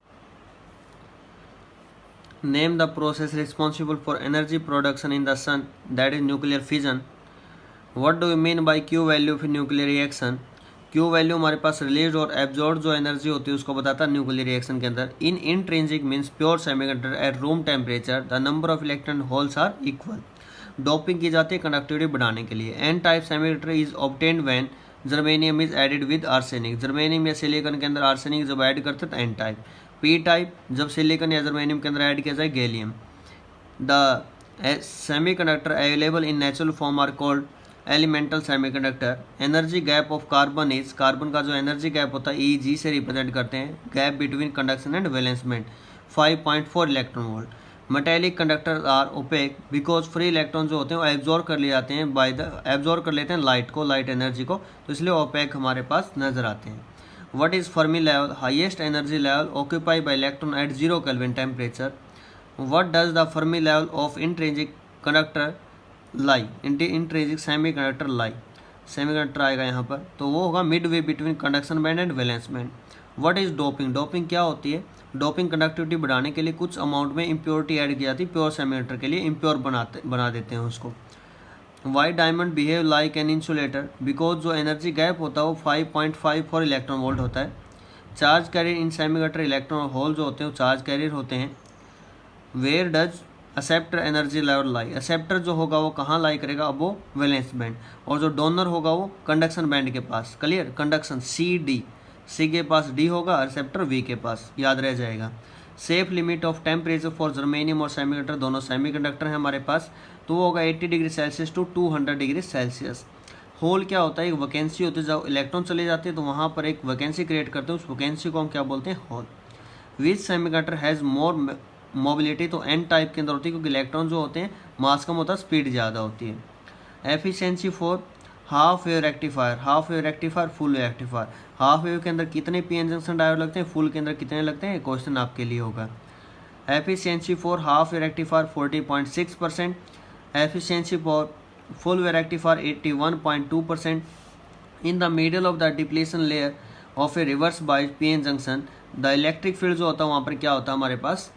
S1: Name the process responsible for energy production in the sun, that is nuclear fission. What do you mean by Q value of nuclear reaction? Q value हमारे पास release और absorb जो energy होती है उसको बताता है nuclear reaction के अंदर। In intrinsic means pure semiconductor at room temperature the number of electron holes are equal. Doping की जाती है कंडक्टिविटी बढ़ाने के लिए। N type semiconductor is obtained when germanium is added with arsenic. Germanium या silicon के अंदर आर्सेनिक जब ऐड करते हैं तो एन टाइप। पी टाइप जब सिलिकॉन या जर्मेनियम के अंदर ऐड किया जाए gallium. The semiconductor available in natural form are called elemental semiconductor. Energy gap of carbon is, carbon का जो एनर्जी गैप होता है EG से रिप्रेजेंट करते हैं। गैप बिटवीन कंडक्शन एंड वैलेंसमेंट 5.4 electron volt. Metallic conductor are opaque because free electron जो होते हैं वो एब्जॉर्ब कर लिए जाते हैं एब्जॉर्ब कर लेते हैं लाइट को, लाइट एनर्जी को, तो इसलिए ओपेक हमारे पास नजर आते हैं। What is Fermi level? Highest energy level occupy by electron at 0 kelvin temperature. What does the Fermi level of intrinsic conductor lie? Intrinsic semiconductor lie, semiconductor आएगा यहाँ पर, तो वो होगा mid way between conduction band and valence band. What is doping? Doping क्या होती है? Doping conductivity बढ़ाने के लिए कुछ अमाउंट में इम्प्योरिटी ऐड की जाती है प्योर सेमीकंडक्टर के लिए, इम्प्योर बना देते हैं उसको। Why diamond behave like an insulator? Because जो एनर्जी गैप होता है वो 5.54 इलेक्ट्रॉन वोल्ट होता है। Charge carrier in semiconductor electron hole जो होते हैं वो चार्ज कैरियर होते हैं। Where does acceptor energy level lie? Acceptor जो होगा वो कहाँ लाई करेगा? अब वो वैलेंस बैंड, और जो डोनर होगा वो कंडक्शन बैंड के पास। क्लियर? कंडक्शन CD, C के पास D होगा, रिसेप्टर V के पास, याद रह जाएगा। Safe limit of temperature for germanium और सेमीकंडक्टर, दोनों सेमीकंडक्टर हैं हमारे पास, तो वो होगा 80 degree Celsius to 200 degree Celsius. Hole क्या होता है? एक वैकेंसी होती है, जब इलेक्ट्रॉन चले जाते हैं तो वहाँ पर एक वैकेंसी क्रिएट करते हैं, उस वैकेंसी को हम क्या बोलते हैं? Hole. Which semiconductor has more mobility? तो एन टाइप के अंदर होती है, क्योंकि इलेक्ट्रॉन जो होते हैं मास कम होता है, स्पीड ज़्यादा होती है। Efficiency for half wave rectifier, half wave rectifier, full wave rectifier. Half wave के अंदर कितने पीएन जंक्शन डायोड लगते हैं, फुल के अंदर कितने लगते हैं? क्वेश्चन आपके लिए होगा। Efficiency for half wave rectifier 40.6%, efficiency for full wave rectifier 81.2%। In the middle of the depletion layer of a reverse bias PN junction the electric field जो होता है वहाँ पर क्या होता है हमारे पास?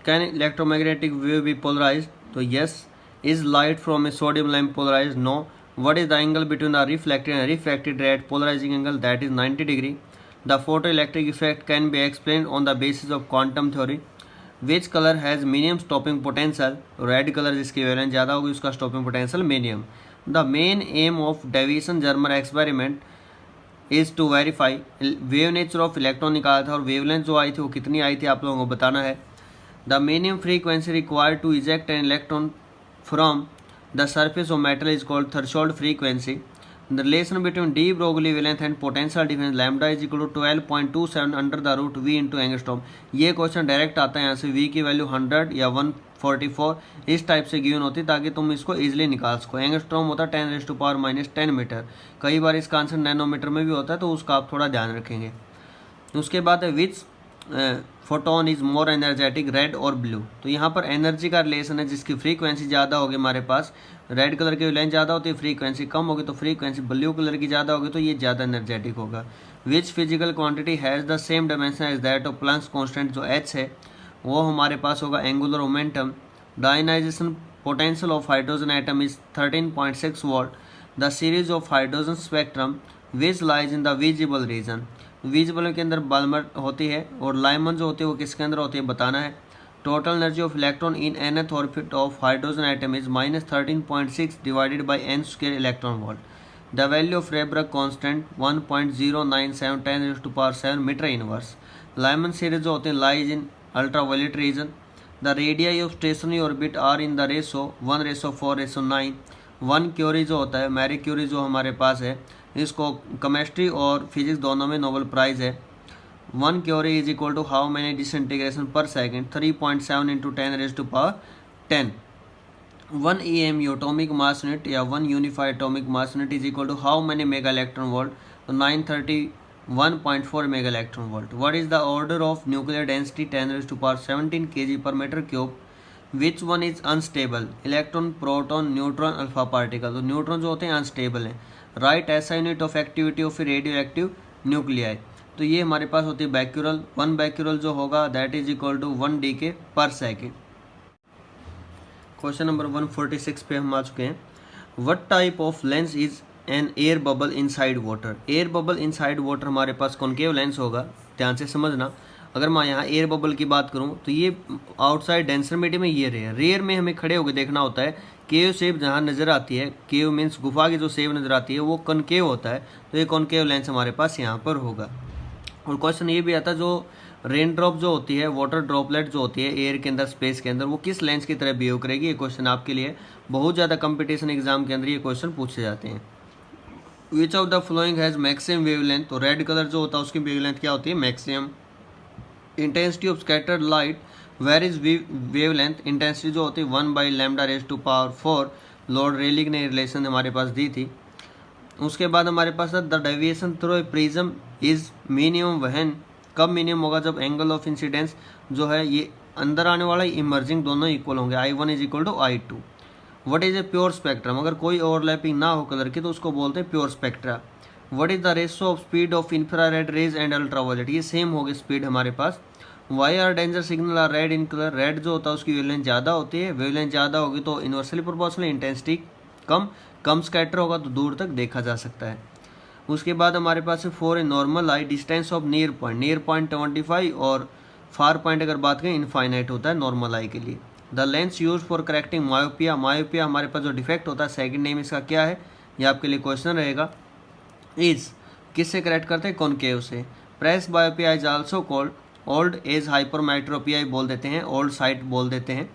S1: Can electromagnetic wave be polarised? तो yes. Is light from a sodium lamp polarised? No. What is the angle between the reflected and refracted ray at polarising angle? That is 90 degree. The photo electric effect can be explain on the basis of quantum theory. Which colour has minimum stopping potential? Red colour जिसकी wavelength ज़्यादा होगी उसका stopping potential minimum. The main aim of Davisson Germer experiment is to verify, wave nature of electron निकाला था और wavelength जो आई थी वो कितनी आई थी आप लोगों को बताना है। The minimum frequency required to eject an electron from the surface of metal is called threshold frequency. The relation between de Broglie wavelength and potential difference lambda is equal to 12.27 under the root V into angstrom। ये question direct आता है यहाँ से, V की value 100 या 144 इस type से given होती है ताकि तुम इसको इजीली निकाल सको। एंगस्ट्रॉम होता है 10⁻⁻10 मीटर, कई बार इसका आंसर नैनोमीटर में भी होता है, तो उसका आप थोड़ा ध्यान रखेंगे। उसके बाद है which photon is more energetic, red और ब्लू? तो यहाँ पर एनर्जी का रिलेशन है, जिसकी फ्रीक्वेंसी ज़्यादा होगी हमारे पास, रेड कलर की लेंथ ज़्यादा होती है, फ्रीक्वेंसी कम होगी तो फ्रीक्वेंसी ब्लू कलर की ज़्यादा होगी तो ये ज़्यादा एनर्जेटिक होगा। Which physical quantity has the same dimension as that of Planck's constant? जो h है वो हमारे पास होगा angular momentum. The ionisation potential of hydrogen atom is 13.6 volt. The series of hydrogen spectrum which lies in the visible region. Visible के अंदर Balmer होती है और लाइमन जो होती है वो किसके अंदर होती है बताना है. Total energy of electron in nth orbit of hydrogen atom is -13.6 divided by n square electron volt. The value of Rydberg constant 1.097 10⁻⁷ metre inverse. Lyman series जो होते हैं lies in ultraviolet region. The radii of stationary orbit are in the ratio 1:4:9. 1 curie जो होता है, Marie Curie जो हमारे पास है, इसको केमिस्ट्री और फिजिक्स दोनों में नोबेल प्राइज़ है. 1 curie is equal to how many disintegration per second 3.7 × 10⁻10. 1 EMU atomic mass unit या 1 unified atomic mass unit is equal to how many mega electron volt. तो 931.4 mega electron volt. What is the order of nuclear density 10⁻17 kg per meter cube. Which one is unstable. Electron, proton, neutron, alpha particle. तो neutron जो होते हैं unstable हैं. Right ऐसा unit of activity of radio active nuclei. तो ये हमारे पास होती है बैक्यूरल. 1 बैक्यूरल जो होगा that is equal to 1 DK per second. Question number 146 पे हम आ चुके हैं. What type of lens is an air bubble inside water. Air bubble inside water हमारे पास कॉनकेव लेंस होगा. ध्यान से समझना. अगर मैं यहाँ एयर बबल की बात करूँ तो ये आउटसाइड डेंसर मीडियम में ये रेयर में हमें खड़े होकर देखना होता है. केव शेप जहाँ नज़र आती है, केव मीन्स गुफा की जो शेप नज़र आती है वो कॉनकेव होता है. तो ये कॉनकेव लेंस हमारे पास यहाँ पर होगा. और क्वेश्चन ये भी आता है जो रेन ड्रॉप जो होती है, वाटर ड्रॉपलेट जो होती है एयर के अंदर, स्पेस के अंदर, वो किस लेंस की तरह बिहेव करेगी. ये क्वेश्चन आपके लिए बहुत ज़्यादा कंपटीशन एग्जाम के अंदर ये क्वेश्चन पूछे जाते हैं. Which of the following has maximum wavelength. तो रेड कलर जो होता है उसकी वेवलेंथ क्या होती है, maximum. Intensity of scattered light varies wavelength. Intensity जो होती है 1/λ⁴. लॉर्ड रेलिंग ने रिलेशन हमारे पास दी थी. उसके बाद हमारे पास the deviation through a prism is minimum when. कब मिनिमम होगा, जब एंगल ऑफ इंसिडेंस जो है ये अंदर आने वाला इमर्जिंग दोनों इक्वल होंगे. I1 is equal to I2. What is a pure spectrum. अगर कोई ओवरलैपिंग ना हो कलर की तो उसको बोलते हैं pure spectra. What is the ratio of speed of infrared rays and ultraviolet. ये सेम होगी स्पीड हमारे पास. Why are danger signal are red in colour. Red जो होता है उसकी वेवलेंथ ज़्यादा होती है. वेवलेंथ ज़्यादा होगी तो इन्वर्सली प्रोपोर्शनल. इंटेंसिटी कम स्कैटर होगा तो दूर तक देखा जा सकता है. उसके बाद हमारे पास है 4 a normal I. Distance of near point 25 और फार पॉइंट अगर बात करें इनफाइनाइट होता है नॉर्मल आई के लिए. The lens use for correcting myopia. Myopia हमारे पास जो डिफेक्ट होता है सेकंड नेम इसका क्या है, ये आपके लिए क्वेश्चन रहेगा. इज किससे करेक्ट करते हैं, कॉनकेव से. Presbyopia is also called old age hypermetropia बोल देते हैं, ओल्ड साइट बोल देते हैं.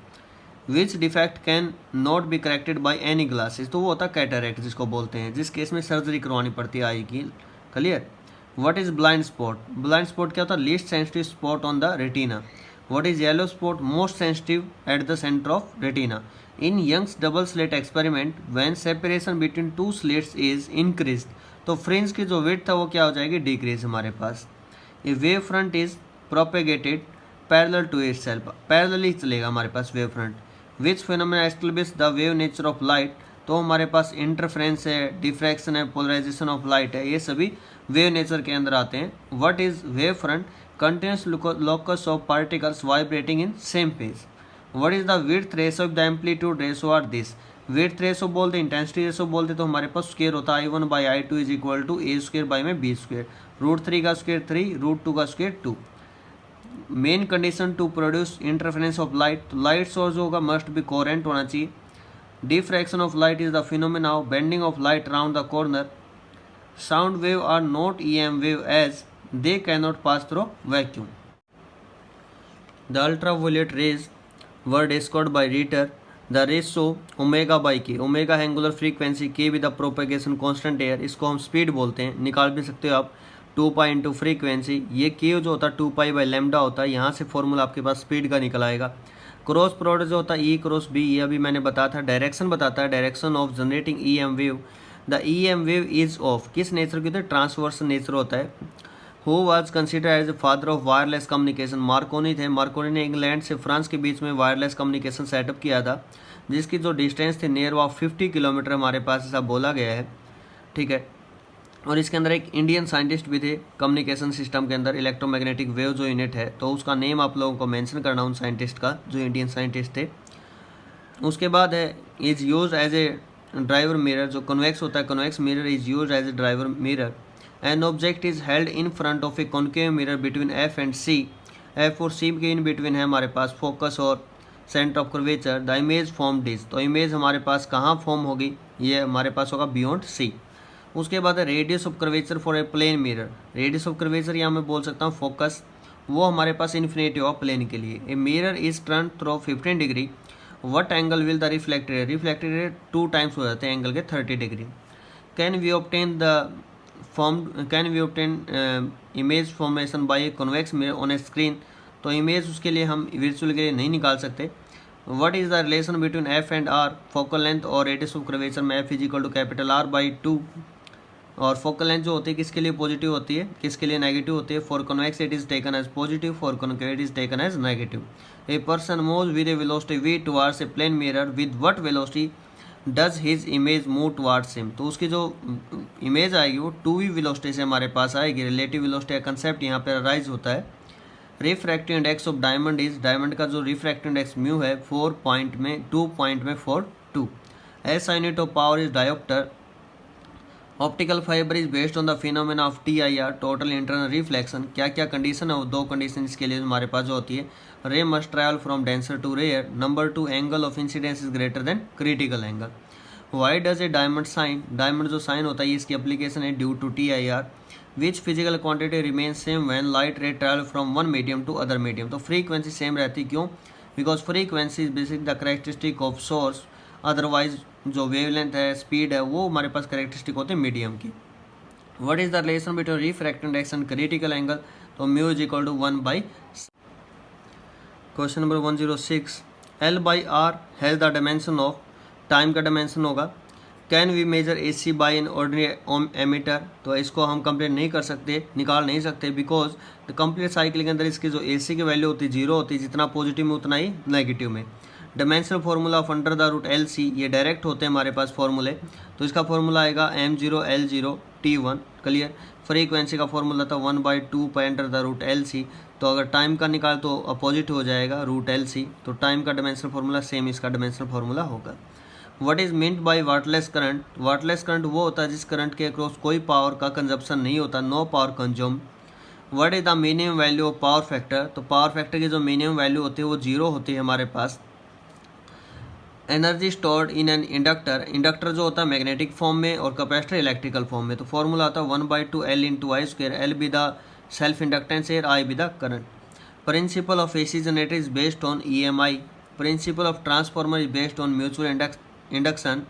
S1: Which defect can not be corrected by any glasses. तो वो होता है कैटरेक्ट जिसको बोलते हैं, जिस केस में सर्जरी करवानी पड़ती है आई की. Clear. What is blind spot. Blind spot क्या होता है, least sensitive spot on the retina. What is yellow spot, most sensitive at the centre of retina. In Young's double slit experiment when separation between 2 slits is increase. तो fringe की जो width था वो क्या हो जाएगी, डिक्रीज हमारे पास. A wave front is propagated parallel to itself. Parallelly चलेगा हमारे पास wave front. Which phenomena establish the wave nature of light. तो हमारे पास इंटरफ्रेंस है, डिफ्रैक्शन है, पोलराइजेशन ऑफ लाइट है, ये सभी वेव नेचर के अंदर आते हैं. What is wave front, continuous locus of particles vibrating in same phase. What is the width ratio of the amplitude ratio are this. Width ratio बोलते, intensity ratio बोलते, तो हमारे पास स्क्वायर होता है I1/I2 is equal to A²/B². √3 का square 3, √2 का square 2. Main condition to produce interference of light. तो light source होगा मस्ट बी कोरेंट होना चाहिए. Diffraction of light is the phenomena of bending of light around the corner. Sound wave are not EM wave as they can not pass through vacuum. The ultraviolet rays were discovered by Ritter. The ratio ω/k. Omega angular frequency, k भी the propagation constant air. इसको हम speed बोलते हैं, निकाल भी सकते हो आप. 2π इंटू फ्रीक्वेंसी, ये k जो होता है 2π/λ होता है. यहाँ से फॉर्मूला आपके पास स्पीड का निकल आएगा. क्रॉस प्रोडक्ट जो होता है E×B, ये अभी मैंने बताया था. डायरेक्शन बताता है, direction of generating EM wave. The EM wave is of किस नेचर की होता है, ट्रांसवर्स नेचर होता है. Who was considered as the father of wireless communication. Marconi थे. मार्कोनी ने इंग्लैंड से फ्रांस के बीच में वायरलेस कम्युनिकेशन सेटअप किया था, जिसकी जो डिस्टेंस थी नियर अबाउट 50 किलोमीटर हमारे पास ऐसा बोला गया है. ठीक है. और इसके अंदर एक इंडियन साइंटिस्ट भी थे कम्युनिकेशन सिस्टम के अंदर. इलेक्ट्रोमैग्नेटिक वेव जो यूनिट है, तो उसका नेम आप लोगों को मेंशन करना उन साइंटिस्ट का जो इंडियन साइंटिस्ट थे. उसके बाद है is use as a driver mirror, जो कन्वेक्स होता है convex mirror is use as a driver mirror. An object is held in front of a concave mirror between F and C, F और C के in between है हमारे पास focus और centre of curvature. The image formed is, तो image हमारे पास कहाँ फॉर्म होगी, ये हमारे पास होगा बियॉन्ड सी। उसके बाद है radius of curvature for a plane mirror, radius of curvature यहाँ मैं बोल सकता हूँ फोकस, वो हमारे पास इन्फिनिटी ऑफ प्लेन के लिए। A mirror is turn through 15 degree, what angle will the reflected, reflected 2 times हो जाते हैं एंगल के 30 degree. Can we obtain image formation by convex mirror on a screen, तो इमेज उसके लिए हम वर्चुअल के लिए नहीं निकाल सकते। What is the relation between F and R, focal length और रेडियस ऑफ कर्वेचर में F is equal to capital R by 2, और फोकल लेंथ जो होती है किसके लिए पॉजिटिव होती है किसके लिए नेगेटिव होती है। For convex it is taken as positive, for concave it is taken as negative. A person moves with a velocity v towards a plane mirror, with what velocity does his image move towards him, तो उसकी जो image आएगी वो 2v velocity से हमारे पास आएगी। Relative velocity का concept यहाँ पर राइज होता है। Refractive index of diamond is, diamond का जो रिफ्रैक्टिव इंडेक्स म्यू है 2.42। S unit of power is dioptre. Optical fibre is based on the phenomena of TIR, total internal reflection. क्या क्या कंडीशन है, वो 2 कंडीशन इसके लिए हमारे पास जो होती है। Ray must travel from denser to rare. Number 2 angle of incidence is greater than critical angle. Why does a diamond shine, diamond जो साइन होता है इसकी एप्लीकेशन है due to TIR। Which physical quantity remain same when light ray travel from one medium to other medium, तो frequency same रहती क्यों, because frequency is basic the characteristic of source, otherwise जो wavelength है speed है वो हमारे पास characteristic होते हैं मीडियम की। What is the relation between refractive index and critical angle, तो mu is equal to 1 by. Question number 106, L by R has the dimension of, time का डायमेंशन होगा। Can we measure AC by an ordinary ammeter, तो इसको हम complete नहीं कर सकते, निकाल नहीं सकते, बिकॉज द कंप्लीट साइकिल के अंदर इसकी जो AC की वैल्यू होती है 0 होती है, जितना पॉजिटिव में उतना ही नेगेटिव में। Dimensional formula of under the root LC, ये डायरेक्ट होते हैं हमारे पास फार्मूले, तो इसका फार्मूला आएगा m0L0T1, क्लियर। फ्रीक्वेंसी का फार्मूला था 1/2 pi under the root LC, तो अगर टाइम का निकाल तो अपोजिट हो जाएगा रूट LC, तो टाइम का डायमेंशनल फार्मूला सेम इसका डायमेंशनल फार्मूला होगा। What is meant by waterless current, waterless current वो होता है जिस करंट के अक्रॉस कोई पावर का कंजप्शन नहीं होता, no power consume. What is the minimum value of power factor, तो पावर फैक्टर की जो मिनिमम वैल्यू होती है वो 0 होती है हमारे पास। Energy stored in an inductor, inductor जो होता है मैग्नेटिक फॉर्म में और कैपेसिटर इलेक्ट्रिकल फॉर्म में, तो फॉर्मूला होता है 1/2 L into I square, L be the self inductance air, I be the current. Principle of AC generator is based on EMI, principle of transformer is based on mutual induction.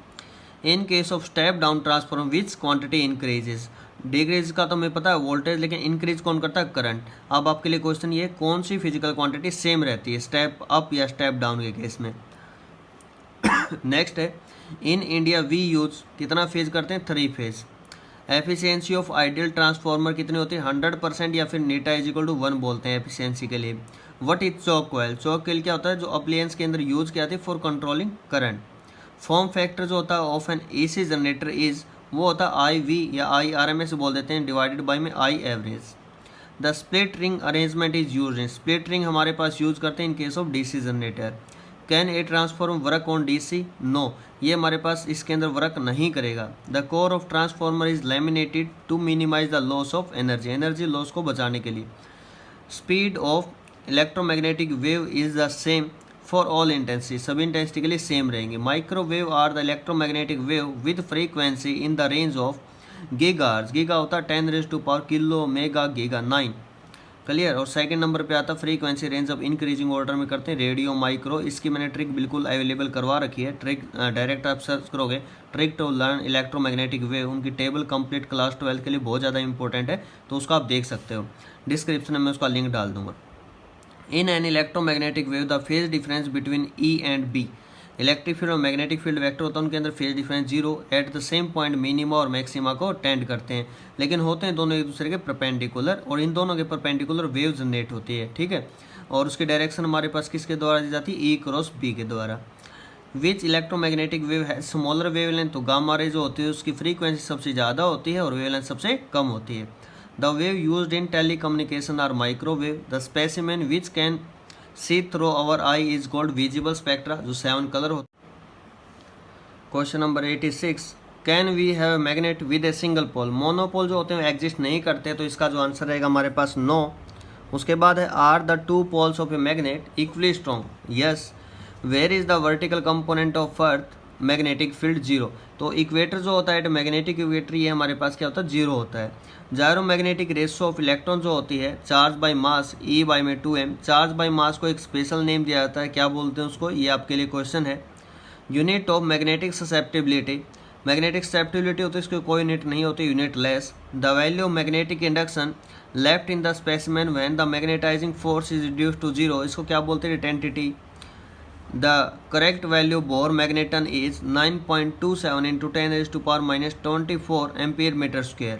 S1: In case of step down transformer which quantity increases, decrease का तो हमें पता है voltage, लेकिन increase कौन करता है, current. अब आपके लिए क्वेश्चन ये कौन सी फिजिकल क्वांटिटी सेम रहती है, स्टेप अप या स्टेप डाउन के केस में। नेक्स्ट है इन इंडिया वी यूज, कितना फेज करते हैं, 3 phase. Efficiency of ideal transformer कितनी होती है, 100%, या फिर नीटा इज इक्वल टू 1 बोलते हैं एफिशिएंसी के लिए। What is chalk coil, chalk coil क्या होता है, जो अप्लायंस के अंदर यूज किया जाती है for controlling current. Form factor जो होता है of an AC generator is, वो होता है IV या IRMS बोल देते हैं, डिवाइडेड बाई में I average. The split ring arrangement is use, split ring हमारे पास यूज करते हैं in case of DC generator. Can a transformer work on DC, no, ये हमारे पास इसके अंदर वर्क नहीं करेगा। The core of transformer is laminated to minimize the loss of energy, energy loss को बचाने के लिए। Speed of electromagnetic wave is the same for all intensity, सभी इंटेंसिटी के लिए सेम रहेंगे। Microwave are the electromagnetic wave with frequency in the range of gigahertz, giga होता है 10⁻⁴ किलो, मेगा गीगा 9, क्लियर। और सेकंड नंबर पे आता frequency range of increasing order में करते हैं रेडियो माइक्रो, इसकी मैंने ट्रिक बिल्कुल अवेलेबल करवा रखी है, ट्रिक डायरेक्ट आप सर्च करोगे trick to learn electromagnetic wave, उनकी टेबल कंप्लीट क्लास 12 के लिए बहुत ज़्यादा इंपॉर्टेंट है, तो उसको आप देख सकते हो, डिस्क्रिप्शन में उसका लिंक डाल दूंगा। In an electromagnetic wave the phase difference between E and B, electric field और मैग्नेटिक फील्ड वेक्टर होता है, उनके अंदर phase difference 0 at the same point minima और मैक्सिमा को टेंड करते हैं, लेकिन होते हैं दोनों एक दूसरे के परपेंडिकुलर, और इन दोनों के परपेंडिकुलर वेव जनरेट होती है, ठीक है। और उसकी डायरेक्शन हमारे पास किसके द्वारा दी जाती है, E क्रॉस B के द्वारा। विच इलेक्ट्रोमैग्नेटिक वेव है स्मॉलर वेवलेंथ, तो गामा रे जो होती है उसकी फ्रीक्वेंसी सबसे ज़्यादा होती है और वेवलेंथ सबसे कम होती है। The wave used in telecommunication are microwave. The specimen which can see through our eye is called visible spectra, जो 7 कलर होते हैं। Question number 86, can we have magnet with a single pole. Monopole जो होते हैं exist नहीं करते, तो इसका जो आंसर रहेगा हमारे पास नो। उसके बाद है are the two poles of a magnet equally strong, yes. Where is the vertical component of earth magnetic field, zero. तो इक्वेटर जो होता है मैग्नेटिक इक्वेटर, ये हमारे पास क्या होता है, जीरो होता है। जायरोमैग्नेटिक रेशियो ऑफ इलेक्ट्रॉन जो होती है charge by mass E bye में 2m। चार्ज बाय मास को एक स्पेशल नेम दिया जाता है, क्या बोलते हैं उसको, ये आपके लिए क्वेश्चन है। Unit of magnetic susceptibility, magnetic susceptibility होती है, इसकी कोई यूनिट नहीं होती, unit less. The value of magnetic induction left in the specimen when the magnetising force is reduce to zero, इसको क्या बोलते हैं, retentivity. The correct value Bohr magneton is 9.27 into 10⁻⁻24 ampere metre square.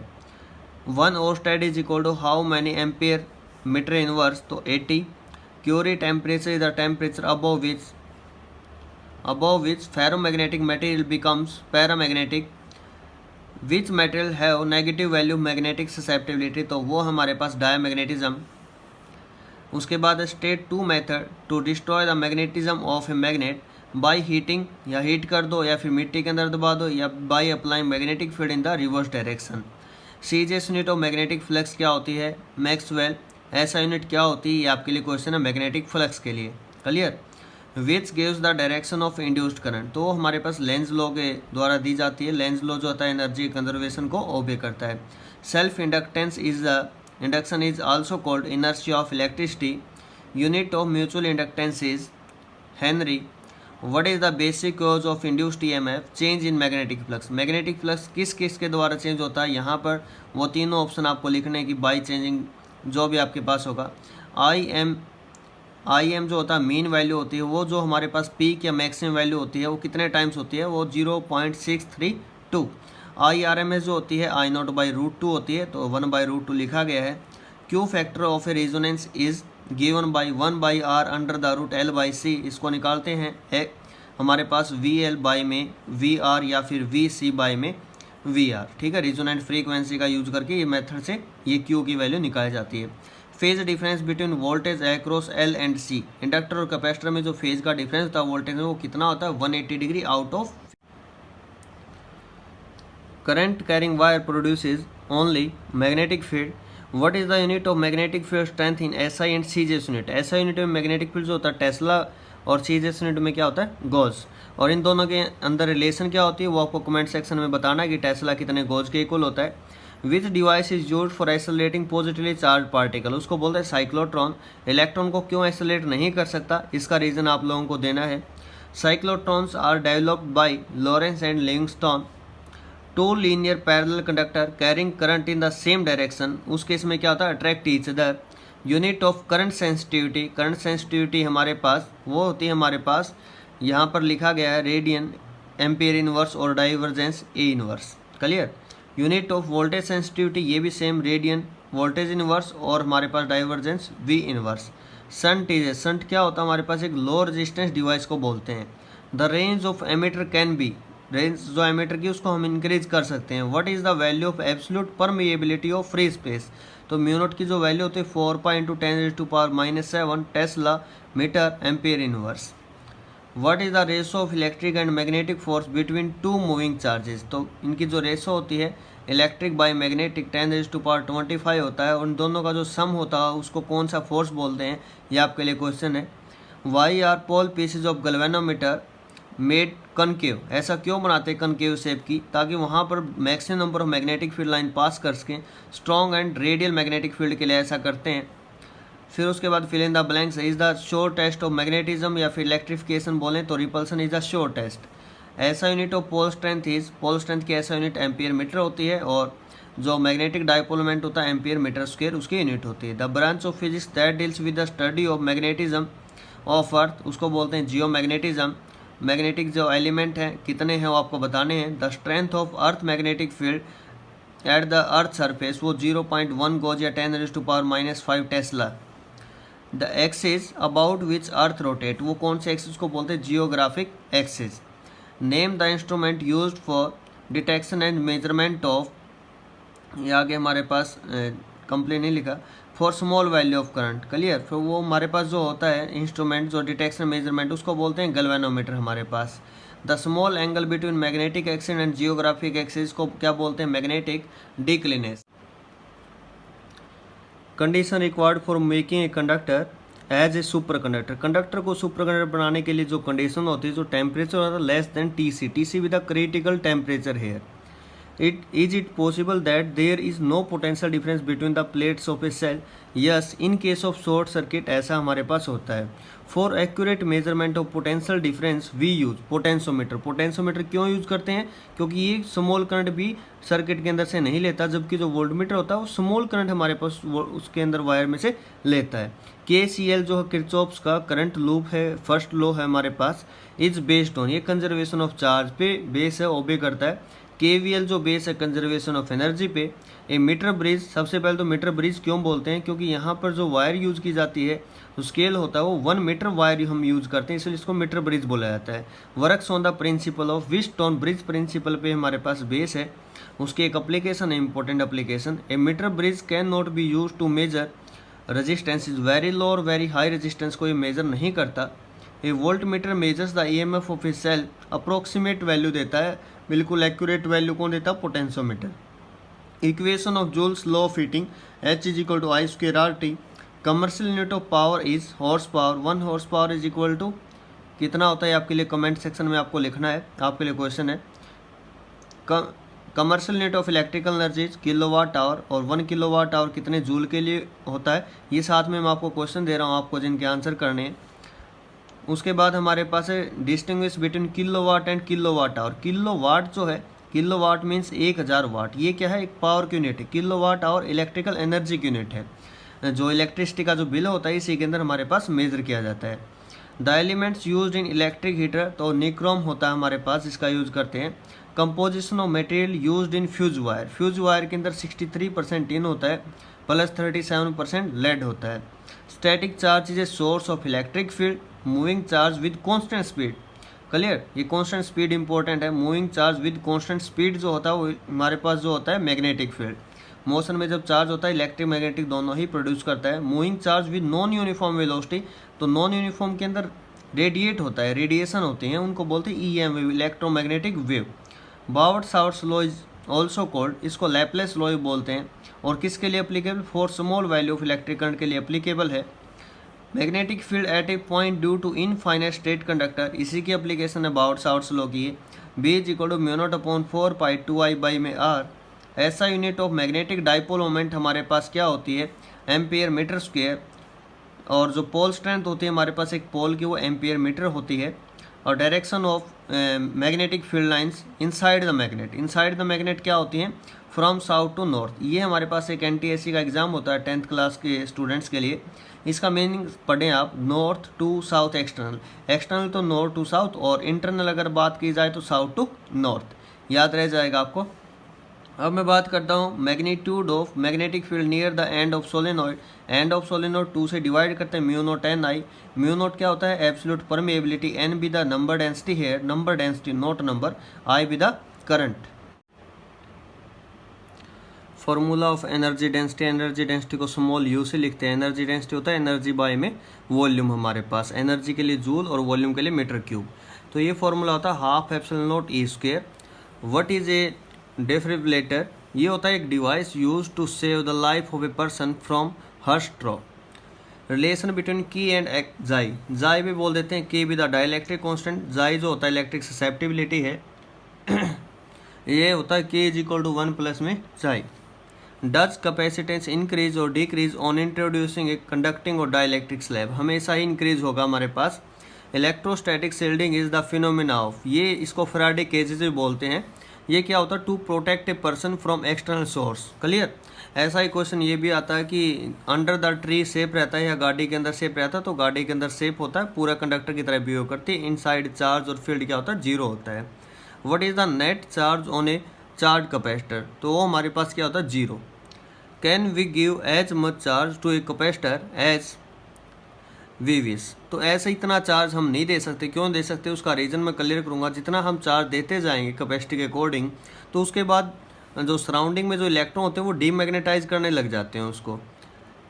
S1: 1 oersted is equal to how many ampere metre inverse, तो 80। Curie temperature is the temperature above which ferromagnetic material becomes paramagnetic. Which material have negative value magnetic susceptibility, तो वो हमारे पास diamagnetism. उसके बाद state 2 method to destroy the magnetism of a magnet by heating, या heat कर दो या फिर मिट्टी के अंदर दबा दो, या by applying magnetic field in the reverse direction. CGS unit of magnetic flux क्या होती है, मैक्सवेल। ऐसा यूनिट क्या होती है, ये आपके लिए क्वेश्चन है मैग्नेटिक फ्लक्स के लिए, clear. Which gives the direction of induced current, तो हमारे पास लेंज लॉ के द्वारा दी जाती है। लेंज लॉ जो होता है एनर्जी कंजर्वेशन को ओबे करता है। Self inductance is the induction is also called inertia of electricity. Unit of mutual inductance is Henry. What is the basic cause of induced EMF, change in magnetic flux. Magnetic flux किस किस के द्वारा change होता है, यहाँ पर वो तीनों ऑप्शन आपको लिखने की बाई चेंजिंग जो भी आपके पास होगा। आई एम जो होता है मीन वैल्यू होती है, वो जो हमारे पास पीक या मैक्सिमम वैल्यू होती है वो कितने टाइम्स होती है, वो 0.632। आई आर एम एस जो होती है I0/√2 होती है, तो 1/√2 लिखा गया है। Q factor of a resonance is given by 1/r under the root L/c, इसको निकालते हैं हमारे पास VL बाई में VR या फिर VC बाई में VR, ठीक है। रेजोनेंट फ्रीक्वेंसी का यूज करके ये मेथड से ये क्यू की वैल्यू निकाली जाती है। Phase difference between voltage across L and C, inductor और कैपेसिटर में जो फेज का डिफरेंस था वोल्टेज में वो कितना होता है, 180 degree out of. Current carrying wire produces only magnetic field. What is the unit of magnetic field strength in SI and CGS unit. SI unit में मैग्नेटिक फील्ड जो होता है टेस्ला, और CGS यूनिट में क्या होता है, गॉस। और इन दोनों के अंदर रिलेशन क्या होती है वो आपको कमेंट सेक्शन में बताना है कि टेस्ला कितने गॉस के इक्वल होता है। विच device is use for accelerating positively charge particle, उसको बोलते हैं साइक्लोट्रॉन। इलेक्ट्रॉन को क्यों एक्सेलरेट नहीं कर सकता, इसका रीजन आप लोगों को देना है। Cyclotrons are developed by Lawrence and Livingston. Two linear parallel conductor carrying current in the same direction, उस केस में क्या होता है, attract each other. Unit of current sensitivity, current sensitivity हमारे पास वो होती है, हमारे पास यहाँ पर लिखा गया है रेडियन, एम्पियर इनवर्स और divergence A inverse, clear. Unit of voltage sensitivity ये भी सेम, रेडियन, वोल्टेज इनवर्स और हमारे पास divergence V inverse. Shunt is, shunt क्या होता है, हमारे पास एक लो रेजिस्टेंस डिवाइस को बोलते हैं। The range of ammeter can be, range जो एमीटर की उसको हम इंक्रीज कर सकते हैं। What is the value of absolute permeability of free space, तो म्यू नॉट की जो वैल्यू होती है 4/10⁻⁻⁷ tesla metre ampere inverse. What is the ratio of electric and magnetic force between two moving charges, तो इनकी जो रेशो होती है इलेक्ट्रिक बाय मैग्नेटिक 10⁻25 होता है, उन दोनों का जो सम होता है उसको कौन सा फोर्स बोलते हैं, ये आपके लिए क्वेश्चन है। Why are pole pieces of galvanometer made concave, ऐसा क्यों बनाते हैं कनकेव शेप की, ताकि वहाँ पर maximum number of magnetic field line pass कर सकें। Strong and radial magnetic field के लिए ऐसा करते हैं। फिर उसके बाद fill in the blanks, is the sure test of magnetism या फिर इलेक्ट्रिफिकेशन बोलें तो repulsion is the sure test. SI unit of pole strength is, pole strength की ऐसा यूनिट एम्पियर मीटर होती है, और जो मैग्नेटिक डायपोल मोमेंट होता है एम्पियर मीटर स्क्वायर उसकी यूनिट होती है। The branch of physics that deals with the study of magnetism of earth, उसको बोलते हैं जियोमैग्नेटिज्म। मैग्नेटिक जो एलिमेंट हैं कितने हैं वो आपको बताने हैं। The strength of earth magnetic field at the earth surface वो 0.1 गॉज या 10⁻⁻5 Tesla. The axis about which earth rotate, वो कौन से एक्सिस को बोलते हैं, geographic axis. Name the instrument used for detection and measurement of, ये आगे हमारे पास कंप्लीट नहीं लिखा, for small value of current, clear. फिर वो हमारे पास जो होता है इंस्ट्रूमेंट जो डिटेक्शन मेजरमेंट उसको बोलते हैं गैल्वेनोमीटर हमारे पास। The small angle between magnetic axis and geographic axis को क्या बोलते हैं? Magnetic declination. Condition required for making a conductor as a super conductor. Conductor को सुपर कंडक्टर बनाने के लिए जो कंडीशन होती है, जो टेम्परेचर होता है less than TC, TC with the critical temperature here. It possible that there is no potential difference between the plates of a cell? Yes, in case of short circuit ऐसा हमारे पास होता है। For accurate measurement of potential difference we use potentiometer. Potentiometer क्यों use करते हैं? क्योंकि ये स्मॉल करंट भी सर्किट के अंदर से नहीं लेता, जबकि जो वोल्टमीटर होता है वो स्मॉल करंट हमारे पास उसके अंदर वायर में से लेता है। KCL जो है किरचॉफ्स का करंट लूप है, फर्स्ट लॉ है हमारे पास, इज बेस्ड ऑन, ये कंजर्वेशन ऑफ चार्ज पे बेस है, ओबे करता है। KVL जो बेस है कंजर्वेशन ऑफ एनर्जी पे। ए मीटर ब्रिज, सबसे पहले तो मीटर ब्रिज क्यों बोलते हैं? क्योंकि यहाँ पर जो वायर यूज की जाती है, जो स्केल होता है वो 1 मीटर वायर हम यूज करते हैं, इसलिए इसको मीटर ब्रिज बोला जाता है। Works on the principle of Wheatstone bridge, principle पे हमारे पास बेस है। उसकी एक एप्लीकेशन है, important application. A metre bridge can not be use to measure resistance is very low और वेरी हाई रेजिस्टेंस को ये मेजर नहीं करता। A voltmeter measures the EMF of a cell, approximate value देता है, बिल्कुल accurate value कौन देता है? Potentiometer. Equation of Joule's law of heating, H is equal to I²RT। Commercial unit of power is horse power, 1 horse power is equal to कितना होता है? आपके लिए कमेंट सेक्शन में आपको लिखना है, आपके लिए क्वेश्चन है। Commercial unit of electrical energy kilowatt hour, और 1 किलोवाट आवर कितने जूल के लिए होता है? ये साथ में मैं आपको क्वेश्चन दे रहा हूँ आपको, जिनके आंसर करने हैं। उसके बाद हमारे पास है distinguish between kilowatt and kilowatt hour. Kilowatt जो है, किलोवाट मीन्स 1000 वाट, ये क्या है? एक पावर की यूनिट है। किलोवाट आवर इलेक्ट्रिकल एनर्जी की यूनिट है। जो इलेक्ट्रिसिटी का जो बिल होता है इसी के अंदर हमारे पास मेजर किया जाता है। The elements used in electric heater, तो निक्रोम होता है हमारे पास, इसका यूज करते हैं। Composition of material used in fuse wire, fuse wire के अंदर 63% टिन होता है प्लस 37% लेड होता है। Static charge is a source of electric field, moving charge with constant speed. Clear, ये कांस्टेंट स्पीड इंपॉर्टेंट है। Moving charge with constant speed जो होता है वो हमारे पास जो होता है मैग्नेटिक फील्ड। मोशन में जब चार्ज होता है इलेक्ट्रिक मैग्नेटिक दोनों ही प्रोड्यूस करता है। Moving charge with non uniform velocity, तो नॉन यूनिफॉर्म के अंदर रेडिएट होता है, रेडिएशन होती है, उनको बोलते हैं EM wave, electromagnetic wave. Biot Savart's law is also called, इसको लैपलेस लॉ बोलते हैं। और किसके लिए applicable? For small value of electric current के लिए एप्लीकेबल है। Magnetic field at a point due to infinite straight conductor, इसी की एप्लीकेशन है बावर्ट-सावर्ट्स लॉ की है। B is equal to μ0/4π2I/r। SI unit of magnetic dipole moment हमारे पास क्या होती है? Ampere metre square. और जो पोल स्ट्रेंथ होती है हमारे पास एक पोल की, वो एम्पियर मीटर होती है। और direction of magnetic field lines inside the magnet, inside the magnet क्या होती हैं? From south to north. ये हमारे पास एक NTSC का एग्जाम होता है 10th क्लास के स्टूडेंट्स के लिए। इसका मीनिंग पढ़ें आप, north to south external, external तो नॉर्थ टू साउथ, और इंटरनल अगर बात की जाए तो साउथ टू नॉर्थ, याद रह जाएगा आपको। अब मैं बात करता हूँ magnitude of magnetic field near the end of solenoid. End of solenoid 2 से डिवाइड करते हैं, μ0 म्यू0 क्या होता है? Absolute permeability, n be the number density here, number density not number, I be the current. Formula of energy density, energy density को small u से लिखते हैं। एनर्जी डेंसिटी होता है एनर्जी बाय में वॉल्यूम, हमारे पास एनर्जी के लिए जूल और वॉल्यूम के लिए मीटर क्यूब। तो ये फॉर्मूला होता है ½ε0 E²। What is a defibrillator? ये होता है एक device use to save the life of a person from heart stroke. Relation between K and chi, chi भी बोल देते हैं, के भी द डाइलेक्ट्रिक कांस्टेंट, जाई जो होता है इलेक्ट्रिक ससेप्टिबिलिटी है ये होता है के इज इक्वल टू 1 प्लस में जाई। डज कैपेसिटेंस इंक्रीज और decrease on introducing a conducting और डाइलेक्ट्रिक स्लैब? हमेशा ही इंक्रीज होगा हमारे पास। Electrostatic shielding is the phenomena of, ये इसको फैराडे केजेस भी बोलते हैं। ये क्या होता है? To protect a person from external source. Clear, ऐसा ही क्वेश्चन ये भी आता है कि अंडर द ट्री सेप रहता है या गाड़ी के अंदर सेप रहता है? तो गाड़ी के अंदर सेप होता है, पूरा कंडक्टर की तरह बिहेव करती है। इनसाइड चार्ज और फील्ड क्या होता है? 0 होता है। What is the net charge on a charge capacitor? तो वो हमारे पास क्या होता है? 0। Can we give as much charge to a capacitor as we wish? तो ऐसा इतना चार्ज हम नहीं दे सकते। क्यों दे सकते? उसका रीज़न मैं क्लियर करूँगा। जितना हम चार्ज देते जाएंगे कैपेसिटी के अकॉर्डिंग, तो उसके बाद जो सराउंडिंग में जो इलेक्ट्रॉन होते हैं वो डीमैग्नेटाइज करने लग जाते हैं उसको।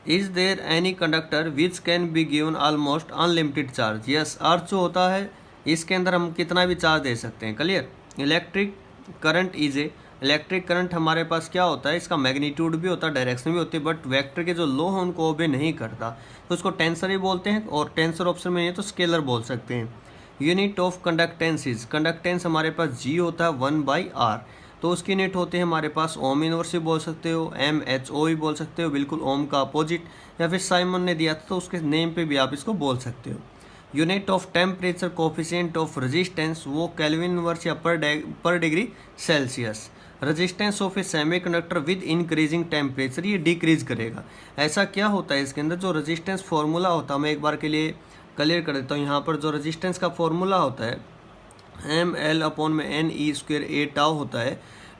S1: Is there any conductor which can be given almost unlimited charge? Yes, earth जो होता है इसके अंदर हम कितना भी चार्ज दे सकते हैं। Clear. Electric current is a, electric current हमारे पास क्या होता है, इसका मैग्नीट्यूड भी होता है, डायरेक्शन भी होती है, बट वेक्टर के जो लॉ है उनको ओबे नहीं करता, तो उसको टेंसर ही बोलते हैं। और टेंसर ऑप्शन में नहीं है तो स्केलर बोल सकते हैं। Unit of conductance is, conductance हमारे पास जी होता है 1/r, तो उसकी यूनिट होते हैं हमारे पास ओम इनवर्स भी बोल सकते हो, MHO भी बोल सकते हो, बिल्कुल ओम का अपोजिट, या फिर साइमन ने दिया था तो उसके नेम पे भी आप इसको बोल सकते हो। Unit of temperature coefficient of resistance, वो केल्विन इनवर्स या पर degree Celsius. Resistance of A semiconductor with increasing temperature, ये डिक्रीज करेगा। ऐसा क्या होता है इसके अंदर, जो रेजिस्टेंस फॉर्मूला होता है, मैं एक बार के लिए क्लियर कर देता हूँ। यहाँ पर जो रेजिस्टेंस का फॉर्मूला होता है ml/NE² ए टाउ होता है।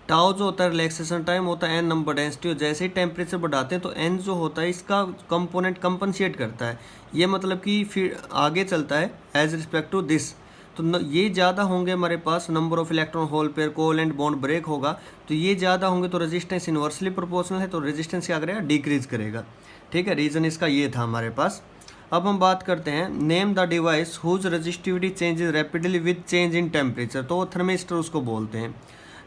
S1: टाउ जो होता है रिलैक्सेशन टाइम होता है, n नंबर डेंसिटी, और जैसे ही टेम्परेचर बढ़ाते हैं तो n जो होता है इसका कंपोनेंट कंपनसेट करता है, ये मतलब कि फिर आगे चलता है एज रिस्पेक्ट टू दिस। तो ये ज़्यादा होंगे हमारे पास, number of electron hole pair covalent bond break होगा, तो ये ज़्यादा होंगे तो रेजिस्टेंस इन्वर्सली प्रोपोर्शनल है, तो रेजिस्टेंस क्या करेगा, डिक्रीज करेगा। ठीक है, रीज़न इसका ये था हमारे पास। अब हम बात करते हैं name the device whose resistivity changes rapidly with change in temperature, तो वो थर्मिस्टर उसको बोलते हैं।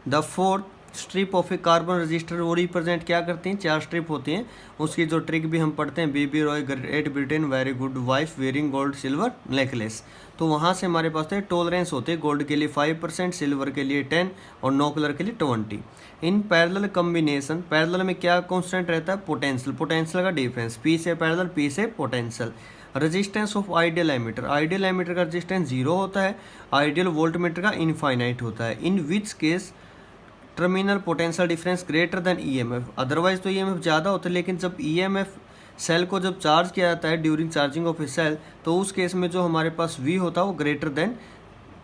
S1: The fourth strip of a carbon resistor, वो रिप्रेजेंट क्या करती हैं, 4 स्ट्रिप होती हैं। उसकी जो ट्रिक भी हम पढ़ते हैं, B B Roy Great Britain very good wife wearing gold silver necklace, तो वहाँ से हमारे पास टॉलरेंस होते हैं, गोल्ड के लिए 5%, सिल्वर के लिए 10 और नो कलर के लिए 20। इन पैरेलल कम्बिनेशन, पैरेलल में क्या कॉन्स्टेंट रहता है, पोटेंशियल, पोटेंशियल का डिफरेंस, पी से पैरेलल, पी से potential. Resistance of ideal ammeter, ideal ammeter का रेजिस्टेंस 0 होता है, आइडियल वोल्टमीटर का इनफाइनाइट होता है। In which case terminal potential difference greater than EMF, otherwise तो EMF ज़्यादा होता है, लेकिन जब EMF सेल को जब चार्ज किया जाता है during charging of a cell, तो उस केस में जो हमारे पास V होता है वो ग्रेटर देन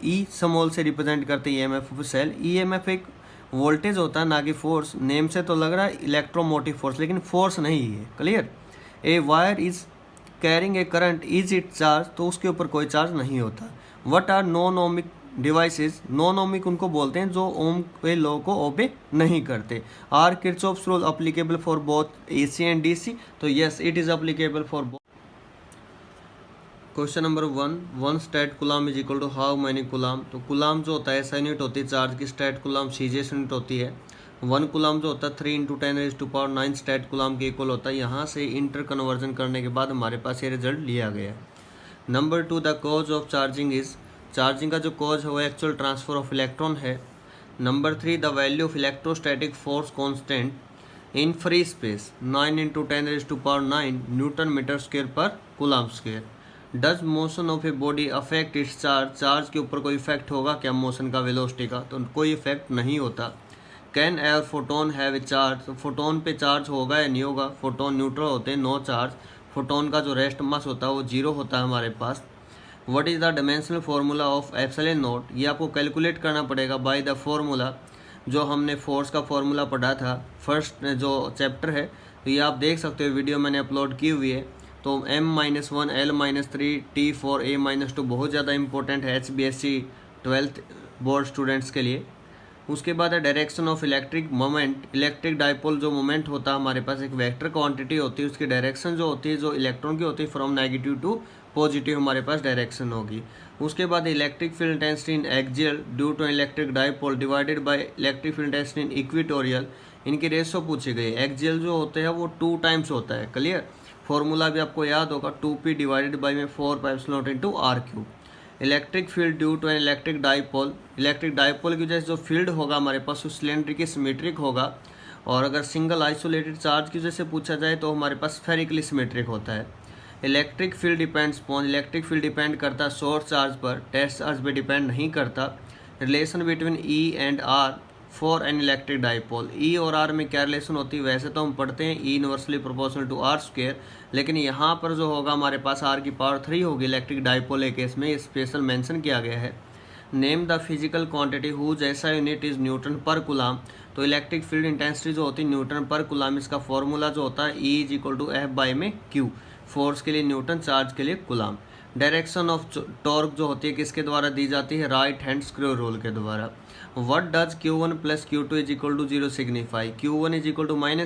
S1: E स्मॉल से रिप्रेजेंट करते हैं EMF ऑफ सेल। EMF एक वोल्टेज होता है ना कि फोर्स, नेम से तो लग रहा है इलेक्ट्रोमोटिव फोर्स, लेकिन फोर्स नहीं है। Clear. A wire is carrying a current is it charge, तो उसके ऊपर कोई चार्ज नहीं होता। What are non ohmic devices, non ohmic उनको बोलते हैं जो ओम के लॉ को ओबे नहीं करते। Are Kirchhoff's rule applicable for both AC and DC, तो yes it is applicable for both. Question number 1, 1 stat coulomb is equal to how many coulomb, तो कूलाम जो होता है ऐसा यूनिट होती है चार्ज की, स्टैट कूलाम सीजीएस यूनिट होती है। 1 कूलाम जो होता है 3 × 10⁻⁹ स्टैट कूलाम के इक्वल होता है। यहाँ से इंटर कन्वर्जन करने के बाद हमारे पास ये रिजल्ट लिया गया है। Number 2, the cause of charging is, charging का जो कॉज है वो एक्चुअल ट्रांसफर ऑफ इलेक्ट्रॉन है। Number 3, the value of electrostatic force constant in free space 9 × 10⁹ newton metre square per coulomb square. Does motion of a body affect its charge, charge के ऊपर कोई effect होगा क्या motion का, velocity का, तो कोई इफेक्ट नहीं होता। Can ever photon have a charge, तो फोटोन पे चार्ज होगा या नहीं होगा, फोटोन न्यूट्रल होते हैं, नो चार्ज। फोटोन का जो रेस्ट मास होता है वो 0 होता है हमारे पास। What is the dimensional formula of epsilon nought, ये आपको कैलकुलेट करना पड़ेगा बाय द फार्मूला, जो हमने फोर्स का फार्मूला पढ़ा था फर्स्ट जो चैप्टर है, तो ये आप देख सकते हो, वीडियो मैंने अपलोड की हुई है। तो M-1 L-3 T4 A-2 बहुत ज़्यादा इंपॉर्टेंट है HBSC 12th बोर्ड स्टूडेंट्स के लिए। उसके बाद है direction of electric moment, electric dipole जो मोमेंट होता है हमारे पास एक वेक्टर क्वांटिटी होती है, उसकी डायरेक्शन जो होती है जो इलेक्ट्रॉन की होती है फ्रॉम नेगेटिव टू पॉजिटिव हमारे पास डायरेक्शन होगी। उसके बाद electric field intensity in axial due to electric dipole divided by electric field intensity in equatorial, इनकी रेशो पूछी गई। एक्सियल जो होते हैं वो 2 टाइम्स होता है। क्लियर। फॉर्मूला भी आपको याद होगा, 2p डिवाइडेड बाई में 4πε0 into r3। Electric field due to an electric dipole, electric dipole की वजह से जो फील्ड होगा हमारे पास वो सिलेंड्रिकली सिमेट्रिक होगा, और अगर सिंगल आइसोलेटेड चार्ज की वजह से पूछा जाए तो हमारे पास स्फेरिकली सिमेट्रिक होता है। Electric field depends on, electric field depend करता है सोर्स चार्ज पर, टेस्ट चार्ज पर डिपेंड नहीं करता। Relation between E and R for an electric dipole, E और R में क्या रिलेशन होती है, वैसे तो हम पढ़ते हैं E inversely proportional to R², लेकिन यहाँ पर जो होगा हमारे पास R की पावर 3 होगी इलेक्ट्रिक डाइपोल के केस में, स्पेशल मेंशन किया गया है। Name the physical quantity whose ऐसा unit is newton per coulomb, तो इलेक्ट्रिक फील्ड इंटेंसिटी जो होती है न्यूटन पर कूलाम, इसका फॉर्मूला जो होता है E = F/Q, फोर्स के लिए न्यूटन, चार्ज के लिए कूलाम। डायरेक्शन ऑफ टॉर्क जो होती है किसके द्वारा दी जाती है, राइट हैंड स्क्रू रूल के द्वारा। What does Q1 + Q2 = 0 signify, Q1 =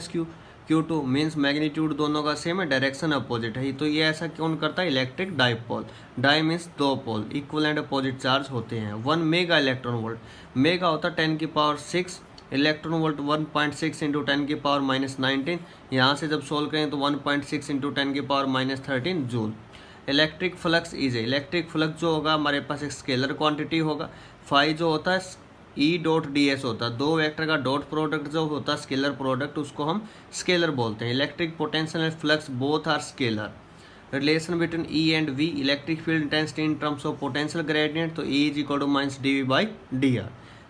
S1: -Q, Q2 means magnitude दोनों का सेम है, डायरेक्शन अपोजिट है। तो ये ऐसा कौन करता है? Electric dipole. डाई मीन्स दो पोल, इक्वल एंड अपोजिट चार्ज होते हैं। 1 मेगा इलेक्ट्रॉन वोल्ट, मेगा होता है 10⁻6, इलेक्ट्रॉन वोल्ट 1.6 इंटू 10⁻−19। यहाँ से जब सोल्व करें तो 1.6 into 10⁻−13 joule. Electric flux is a, electric flux जो होगा हमारे पास एक स्केलर क्वांटिटी होगा। फाई जो होता है E.ds होता है, दो वेक्टर का डॉट प्रोडक्ट जो होता है स्केलर प्रोडक्ट, उसको हम स्केलर बोलते हैं। Electric potential and flux both are scalar. Relation between E and V, electric field intensity in terms of potential gradient, तो E = -dV/dr।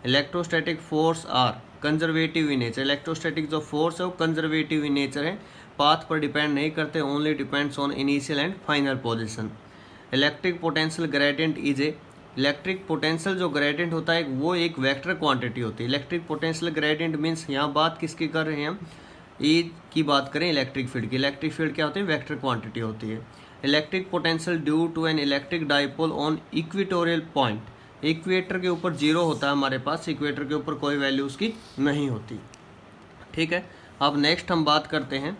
S1: Electrostatic force are conservative in nature, electrostatic जो force है वो conservative in nature है, path पर depend नहीं करते, only depends on initial and final position. Electric potential gradient is a, electric potential जो gradient होता है वो एक वेक्टर क्वांटिटी होती है। इलेक्ट्रिक पोटेंशियल ग्रेडियंट मीन्स यहाँ बात किसकी कर रहे हैं हम? ई की बात करें इलेक्ट्रिक फील्ड की। इलेक्ट्रिक फील्ड क्या होती है? वेक्टर क्वांटिटी होती है। Electric potential due to an electric dipole on equatorial point, equator के ऊपर जीरो होता है हमारे पास, इक्वेटर के ऊपर कोई वैल्यू उसकी नहीं होती। ठीक है, अब नेक्स्ट हम बात करते हैं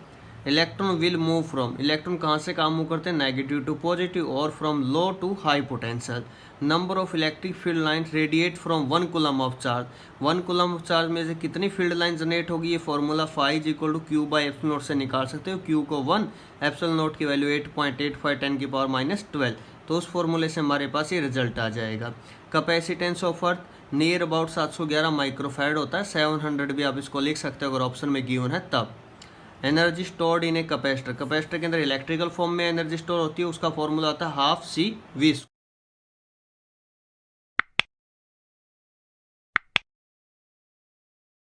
S1: electron will move from, electron कहाँ से कहाँ मूव करते हैं? नेगेटिव टू पॉजिटिव और from low to high potential. Number of electric field lines radiate from 1 coulomb of charge, 1 coulomb of charge में से कितनी फील्ड लाइन जनरेट होगी? ये फॉर्मूला फाई = Q/ε0 से निकाल सकते हो। Q को 1, ε0 की वैल्यू 8.85 10⁻12, तो उस फॉर्मूले से हमारे पास ये रिजल्ट आ जाएगा। Capacitance of earth near about 711 microfarad होता है, 700 भी आप इसको लिख सकते हो अगर ऑप्शन में गिवन है तब। Energy stored in a capacitor, capacitor के अंदर इलेक्ट्रिकल फॉर्म में एनर्जी स्टोर होती है, उसका फॉर्मूला आता है 12 CV²।